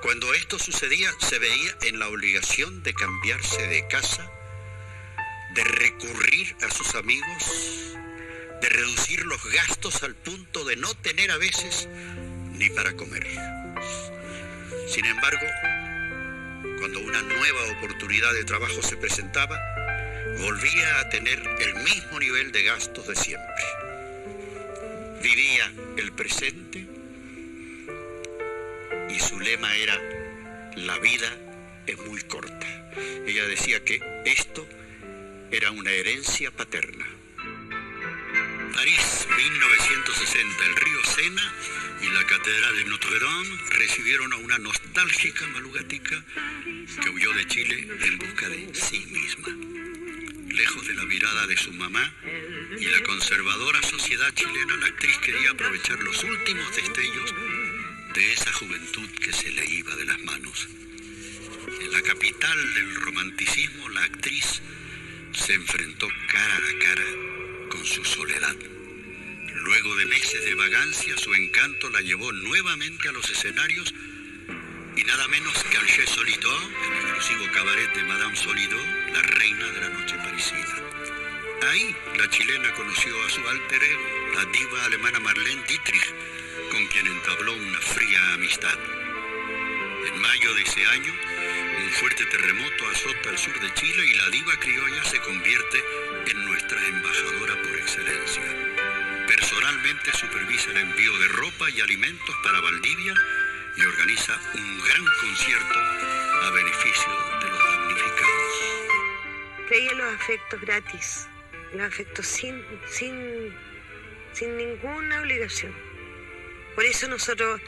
Cuando esto sucedía, se veía en la obligación de cambiarse de casa, de recurrir a sus amigos, de reducir los gastos al punto de no tener a veces ni para comer. Sin embargo, cuando una nueva oportunidad de trabajo se presentaba, volvía a tener el mismo nivel de gastos de siempre. Vivía el presente y su lema era: la vida es muy corta. Ella decía que esto era una herencia paterna. París, 1960. El río Sena y la catedral de Notre Dame recibieron a una nostálgica Malú Gatica que huyó de Chile en busca de sí misma. Lejos de la mirada de su mamá y la conservadora sociedad chilena, la actriz quería aprovechar los últimos destellos de esa juventud que se le iba de las manos. En la capital del romanticismo, la actriz se enfrentó cara a cara con su soledad. Luego de meses de vagancia, su encanto la llevó nuevamente a los escenarios y nada menos que al Chez Solidor, el exclusivo cabaret de Madame Solidor, la reina de la noche parisina. Ahí la chilena conoció a su alter ego, la diva alemana Marlene Dietrich, con quien entabló una fría amistad. En mayo de ese año, un fuerte terremoto azota el sur de Chile y la diva criolla se convierte en nuestra embajadora por excelencia. Personalmente supervisa el envío de ropa y alimentos para Valdivia y organiza un gran concierto a beneficio de los damnificados. Creía los afectos gratis, los afectos sin ninguna obligación. Por eso nosotros,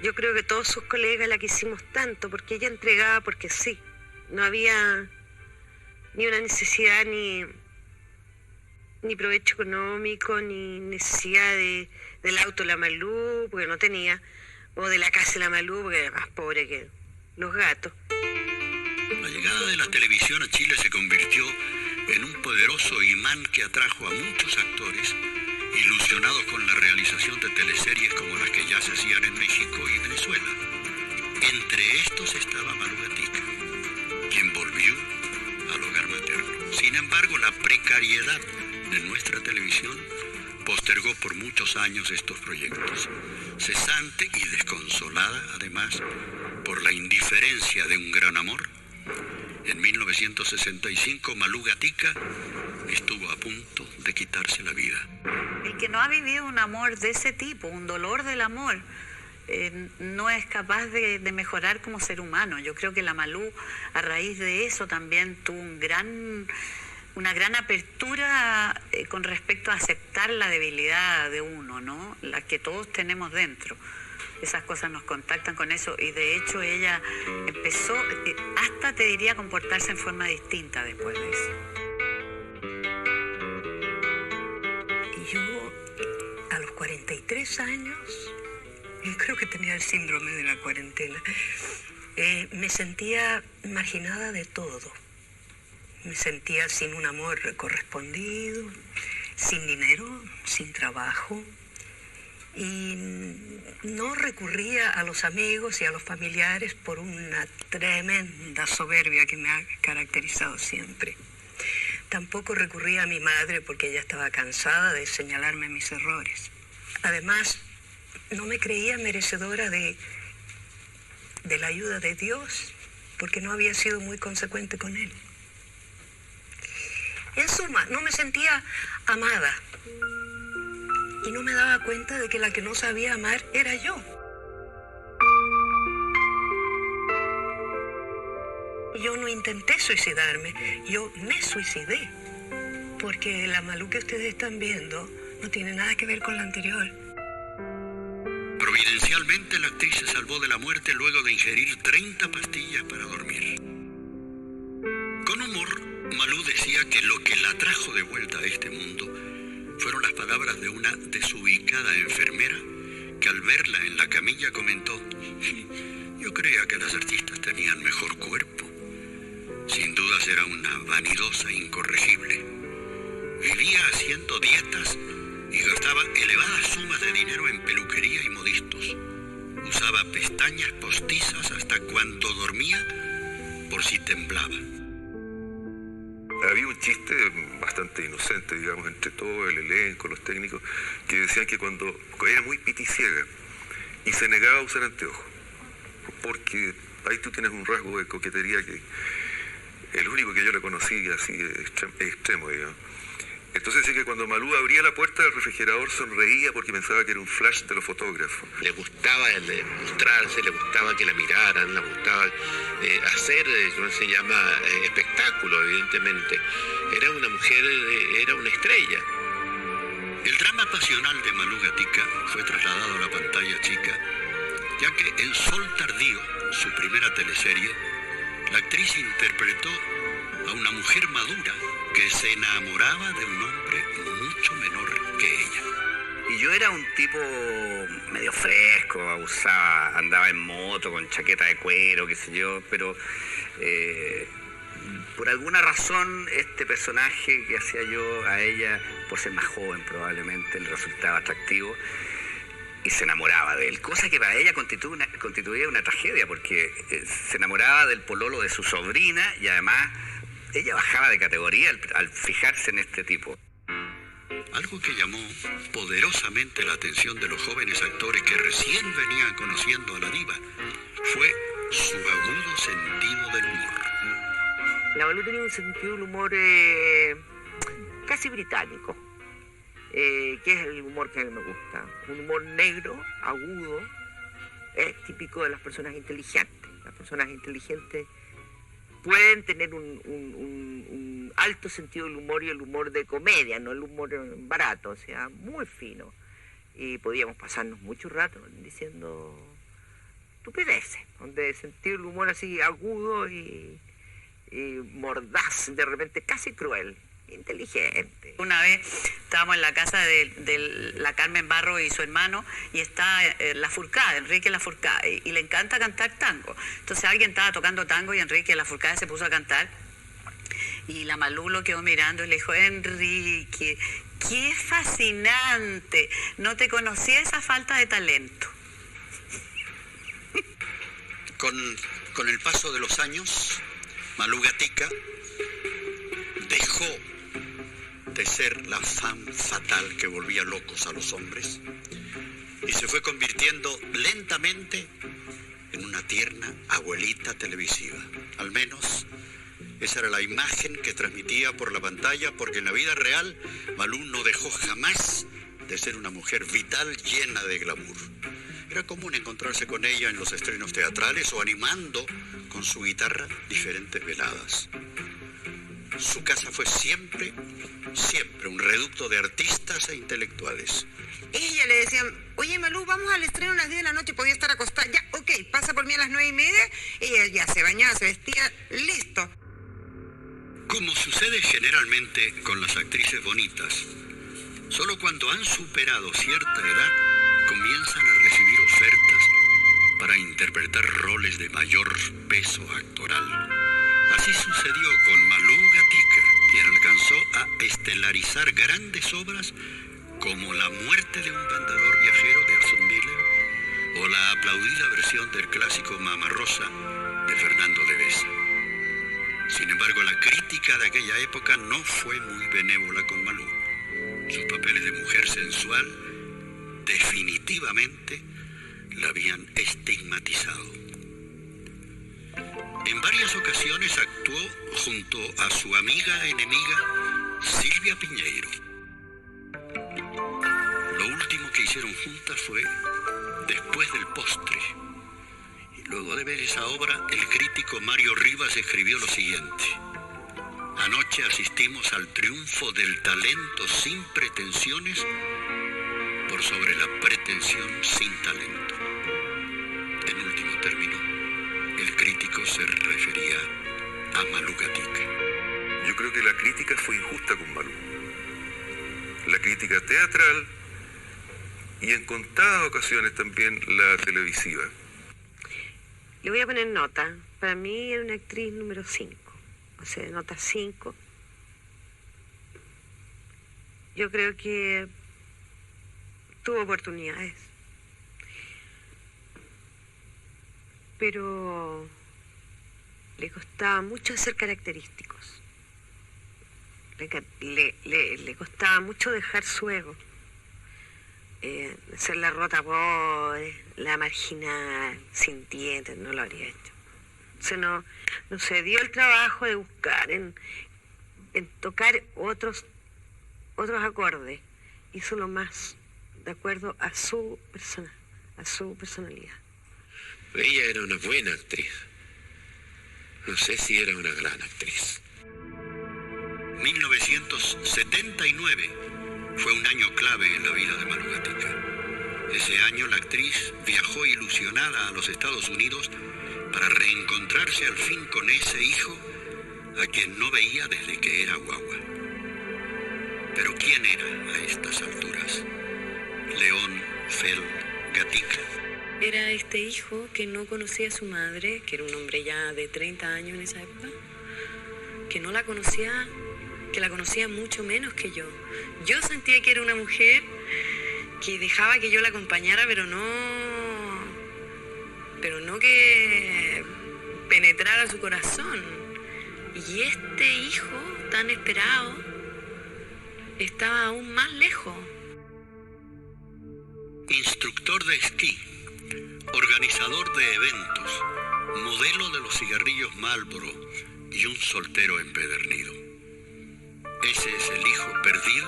yo creo que todos sus colegas la quisimos tanto, porque ella entregaba porque sí. No había ni una necesidad, ni provecho económico, ni necesidad del auto la Malú, porque no tenía, o de la casa la Malú, porque era más pobre que los gatos. La llegada de la televisión a Chile se convirtió en un poderoso imán que atrajo a muchos actores ilusionados con la realización de teleseries como las que ya se hacían en México y Venezuela. Entre estos estaba Malú Gatica, quien volvió al hogar materno. Sin embargo, la precariedad de nuestra televisión postergó por muchos años estos proyectos. Cesante y desconsolada, además, por la indiferencia de un gran amor, en 1965 Malú Gatica estuvo a punto de quitarse la vida. El que no ha vivido un amor de ese tipo, un dolor del amor, no es capaz de mejorar como ser humano. Yo creo que la Malú, a raíz de eso, también tuvo una gran apertura con respecto a aceptar la debilidad de uno, ¿no? La que todos tenemos dentro. Esas cosas nos contactan con eso y de hecho ella empezó hasta, te diría, a comportarse en forma distinta después de eso. Yo, a los 43 años, creo que tenía el síndrome de la cuarentena, me sentía marginada de todo. Me sentía sin un amor correspondido, sin dinero, sin trabajo. Y no recurría a los amigos y a los familiares por una tremenda soberbia que me ha caracterizado siempre. Tampoco recurría a mi madre porque ella estaba cansada de señalarme mis errores. Además, no me creía merecedora de la ayuda de Dios porque no había sido muy consecuente con Él. En suma, no me sentía amada. Y no me daba cuenta de que la que no sabía amar era yo. Yo no intenté suicidarme, yo me suicidé. Porque la Malú que ustedes están viendo no tiene nada que ver con la anterior. Providencialmente, la actriz se salvó de la muerte luego de ingerir 30 pastillas para dormir. Con humor, Malú decía que lo que la trajo de vuelta a este mundo fueron las palabras de una desubicada enfermera que al verla en la camilla comentó: yo creía que las artistas tenían mejor cuerpo. Sin dudas era una vanidosa incorregible. Vivía haciendo dietas y gastaba elevadas sumas de dinero en peluquería y modistos. Usaba pestañas postizas hasta cuando dormía por si temblaba. había un chiste bastante inocente, digamos, entre todo el elenco, los técnicos, que decían que cuando era muy piticiega y se negaba a usar anteojos, porque ahí tú tienes un rasgo de coquetería que el único que yo le conocí así extremo, digamos. Entonces sí que cuando Malú abría la puerta del refrigerador sonreía porque pensaba que era un flash de los fotógrafos. Le gustaba mostrarse, le gustaba que la miraran, le gustaba hacer, ¿cómo se llama?, espectáculo, evidentemente. Era una mujer, era una estrella. El drama pasional de Malú Gatica fue trasladado a la pantalla chica, ya que en Sol Tardío, su primera teleserie, la actriz interpretó a una mujer madura que se enamoraba de un hombre mucho menor que ella. Y yo era un tipo medio fresco, andaba en moto con chaqueta de cuero, qué sé yo, pero por alguna razón este personaje que hacía yo a ella, por ser más joven probablemente, le resultaba atractivo y se enamoraba de él, cosa que para ella constituía una tragedia, porque se enamoraba del pololo de su sobrina y además ella bajaba de categoría al fijarse en este tipo. Algo que llamó poderosamente la atención de los jóvenes actores que recién venían conociendo a la diva fue su agudo sentido del humor. La Malú tenía un sentido del humor casi británico, que es el humor que a mí me gusta. Un humor negro, agudo, es típico de las personas inteligentes. Las personas inteligentes pueden tener un alto sentido del humor y el humor de comedia, no el humor barato, o sea, muy fino. Y podíamos pasarnos mucho rato diciendo estupideces, donde sentido el humor así agudo y mordaz, de repente casi cruel, inteligente. Una vez estábamos en la casa de la Carmen Barro y su hermano y está Lafourcade, Enrique Lafourcade, y le encanta cantar tango. Entonces alguien estaba tocando tango y Enrique Lafourcade se puso a cantar y la Malú lo quedó mirando y le dijo: Enrique, qué fascinante, no te conocía esa falta de talento. Con el paso de los años, Malú Gatica dejó de ser la femme fatal que volvía locos a los hombres y se fue convirtiendo lentamente en una tierna abuelita televisiva. Al menos esa era la imagen que transmitía por la pantalla, porque en la vida real Malú no dejó jamás de ser una mujer vital llena de glamour. Era común encontrarse con ella en los estrenos teatrales o animando con su guitarra diferentes veladas. Su casa fue siempre un reducto de artistas e intelectuales. Ella le decían: oye Malú, vamos al estreno a las 10 de la noche, podía estar acostada. Ya, ok, pasa por mí a las 9:30. Ella ya se bañaba, se vestía, listo. Como sucede generalmente con las actrices bonitas, solo cuando han superado cierta edad comienzan a recibir ofertas para interpretar roles de mayor peso actoral. Así sucedió con Malú Gatica, quien alcanzó a estelarizar grandes obras como La muerte de un vendedor viajero de Orson Miller o la aplaudida versión del clásico Mama Rosa de Fernando de Besa. Sin embargo, la crítica de aquella época no fue muy benévola con Malú. Sus papeles de mujer sensual definitivamente la habían estigmatizado. En varias ocasiones actuó junto a su amiga enemiga Silvia Piñeiro. Lo último que hicieron juntas fue Después del postre. Y luego de ver esa obra, el crítico Mario Rivas escribió lo siguiente: anoche asistimos al triunfo del talento sin pretensiones por sobre la pretensión sin talento. En último término, el crítico se refería a Malú Gatica. Yo creo que la crítica fue injusta con Malú. La crítica teatral y en contadas ocasiones también la televisiva. Le voy a poner nota. Para mí era una actriz número 5. O sea, nota 5. Yo creo que tuvo oportunidades. Pero le costaba mucho ser característicos. Le costaba mucho dejar su ego. Ser la rota pobre, la marginal, sin dientes, no lo habría hecho. No se dio el trabajo de buscar en tocar otros acordes. Hizo lo más de acuerdo a su personalidad. Ella era una buena actriz. No sé si era una gran actriz. 1979 fue un año clave en la vida de Malú Gatica. Ese año la actriz viajó ilusionada a los Estados Unidos para reencontrarse al fin con ese hijo a quien no veía desde que era guagua. Pero ¿quién era a estas alturas? León Feld Gatica. Era este hijo que no conocía a su madre, que era un hombre ya de 30 años en esa época, que no la conocía, que la conocía mucho menos que yo. Yo sentía que era una mujer que dejaba que yo la acompañara, pero no que penetrara su corazón. Y este hijo tan esperado estaba aún más lejos. Instructor de esquí, organizador de eventos, modelo de los cigarrillos Marlboro y un soltero empedernido. Ese es el hijo perdido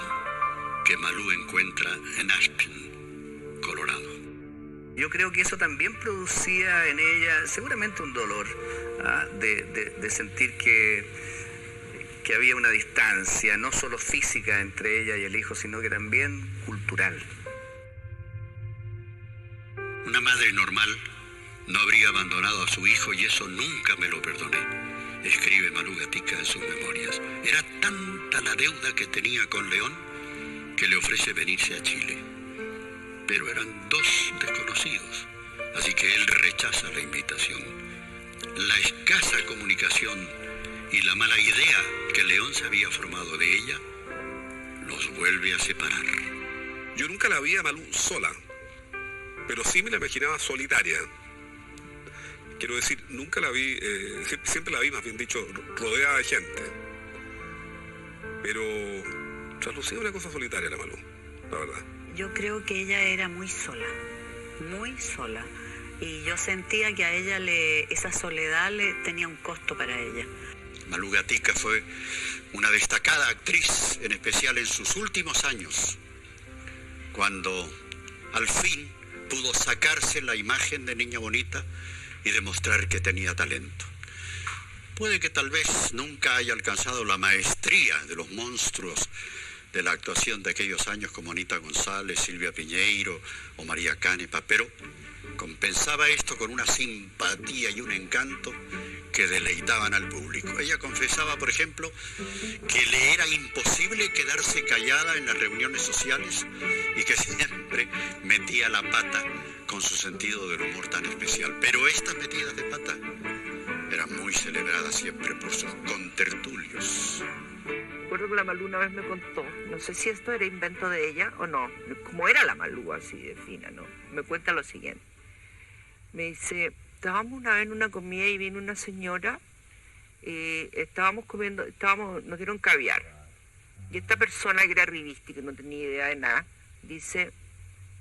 que Malú encuentra en Aspen, Colorado. Yo creo que eso también producía en ella seguramente un dolor de sentir que había una distancia, no solo física entre ella y el hijo, sino que también cultural. Una madre normal no habría abandonado a su hijo y eso nunca me lo perdoné, escribe Malú Gatica en sus memorias. Era tanta la deuda que tenía con León que le ofrece venirse a Chile. Pero eran dos desconocidos, así que él rechaza la invitación. La escasa comunicación y la mala idea que León se había formado de ella los vuelve a separar. Yo nunca la vi a Malú sola, pero sí me la imaginaba solitaria. Quiero decir, nunca la vi, siempre la vi, más bien dicho, rodeada de gente. Pero traslucía una cosa solitaria la Malú, la verdad. Yo creo que ella era muy sola. Y yo sentía que a ella esa soledad le tenía un costo para ella. Malú Gatica fue una destacada actriz, en especial en sus últimos años, cuando al fin pudo sacarse la imagen de niña bonita y demostrar que tenía talento. Puede que tal vez nunca haya alcanzado la maestría de los monstruos de la actuación de aquellos años como Anita González, Silvia Piñeiro o María Canepa, pero compensaba esto con una simpatía y un encanto que deleitaban al público. Ella confesaba, por ejemplo, que le era imposible quedarse callada en las reuniones sociales y que siempre metía la pata con su sentido del humor tan especial. Pero estas metidas de pata eran muy celebradas siempre por sus contertulios. Recuerdo que la Malú una vez me contó, no sé si esto era invento de ella o no, como era la Malú así de fina, ¿no? Me cuenta lo siguiente. Me dice, estábamos una vez en una comida y vino una señora, estábamos comiendo, nos dieron caviar. Y esta persona que era revista y que no tenía idea de nada, dice,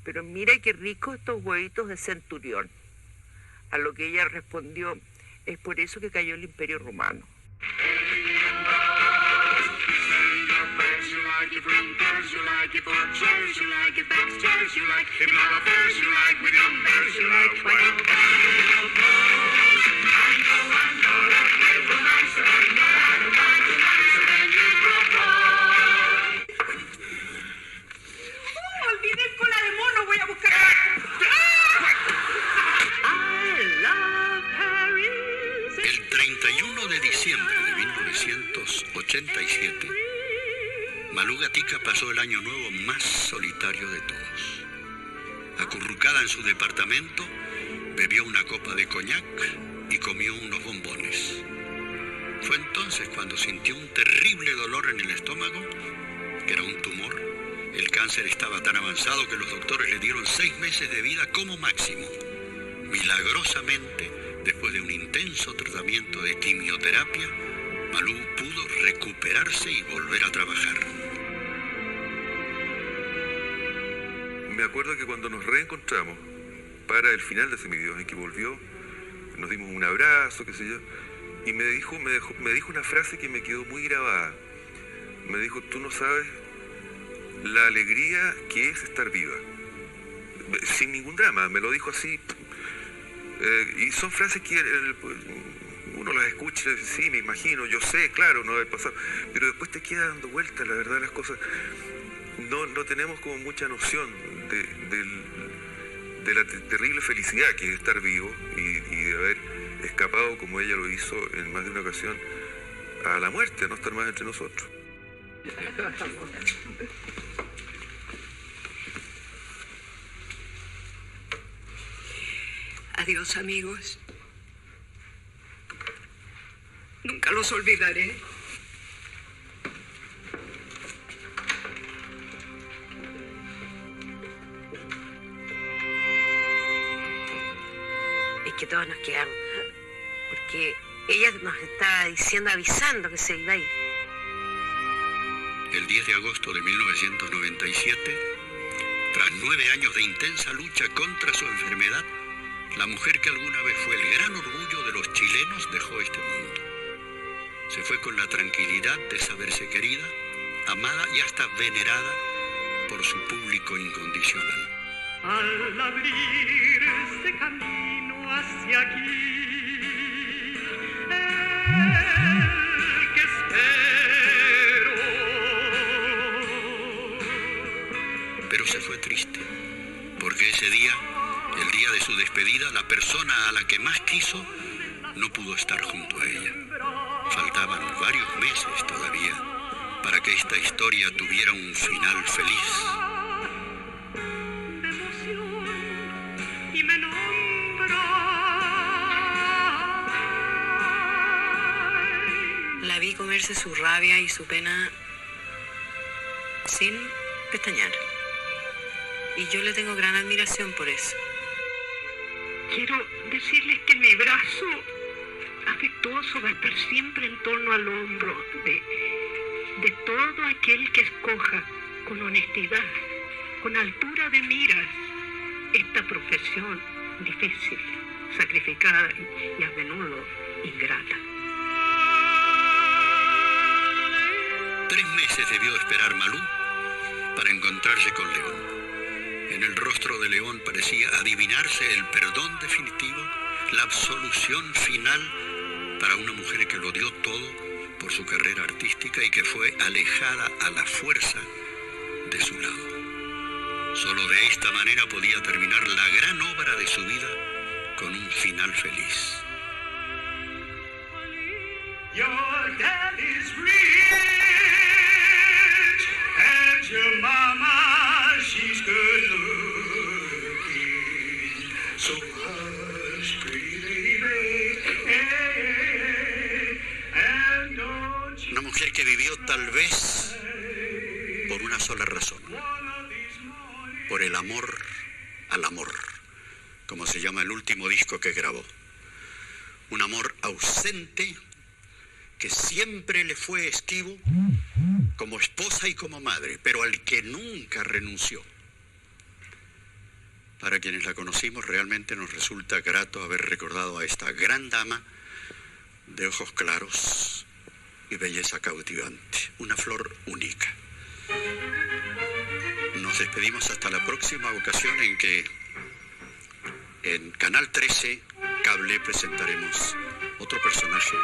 pero mira qué rico estos huevitos de centurión. A lo que ella respondió, es por eso que cayó el Imperio Romano. Olvidé el cola de mono, voy a buscar. El 31 de diciembre de 1987, Malú Gatica pasó el año nuevo más solitario de todos. Acurrucada en su departamento, bebió una copa de coñac y comió unos bombones. Fue entonces cuando sintió un terrible dolor en el estómago, que era un tumor. El cáncer estaba tan avanzado que los doctores le dieron 6 meses de vida como máximo. Milagrosamente, después de un intenso tratamiento de quimioterapia, Malú pudo recuperarse y volver a trabajar. Me acuerdo que cuando nos reencontramos para el final de Semidios, en que volvió, nos dimos un abrazo, qué sé yo, y me dijo una frase que me quedó muy grabada. Me dijo: tú no sabes la alegría que es estar viva. Sin ningún drama, me lo dijo así. Y son frases que uno las escucha y dice: sí, me imagino, yo sé, claro, no debe pasar. Pero después te queda dando vueltas, la verdad, las cosas. No tenemos como mucha noción de la terrible felicidad que es estar vivo y de haber escapado, como ella lo hizo en más de una ocasión, a la muerte, a no estar más entre nosotros. Adiós, amigos. Nunca los olvidaré. Es que todos nos quedamos, porque ella nos estaba diciendo, avisando que se iba a ir. El 10 de agosto de 1997, tras 9 años de intensa lucha contra su enfermedad, la mujer que alguna vez fue el gran orgullo de los chilenos dejó este mundo. Se fue con la tranquilidad de saberse querida, amada y hasta venerada por su público incondicional. Al abrirse camino hacia aquí, el que espero. Pero se fue triste, porque ese día, el día de su despedida, la persona a la que más quiso no pudo estar junto a ella. Faltaban varios meses todavía para que esta historia tuviera un final feliz. Y me nombra. La vi comerse su rabia y su pena sin pestañear. Y yo le tengo gran admiración por eso. Quiero decirles que mi brazo afectuoso va a estar siempre en torno al hombro de todo aquel que escoja con honestidad, con altura de miras, esta profesión difícil, sacrificada y a menudo ingrata. 3 meses debió esperar Malú para encontrarse con León. En el rostro de León parecía adivinarse el perdón definitivo, la absolución final para una mujer que lo dio todo por su carrera artística y que fue alejada a la fuerza de su lado. Solo de esta manera podía terminar la gran obra de su vida con un final feliz. Your dad is rich and your mama, she's good looking. So hush, pretty baby, and don't you... Una mujer que vivió tal vez por una sola razón, por el amor al amor, como se llama el último disco que grabó. Un amor ausente que siempre le fue esquivo como esposa y como madre, pero al que nunca renunció. Para quienes la conocimos, realmente nos resulta grato haber recordado a esta gran dama de ojos claros y belleza cautivante, una flor única. Nos despedimos hasta la próxima ocasión en que en Canal 13 Cable presentaremos otro personaje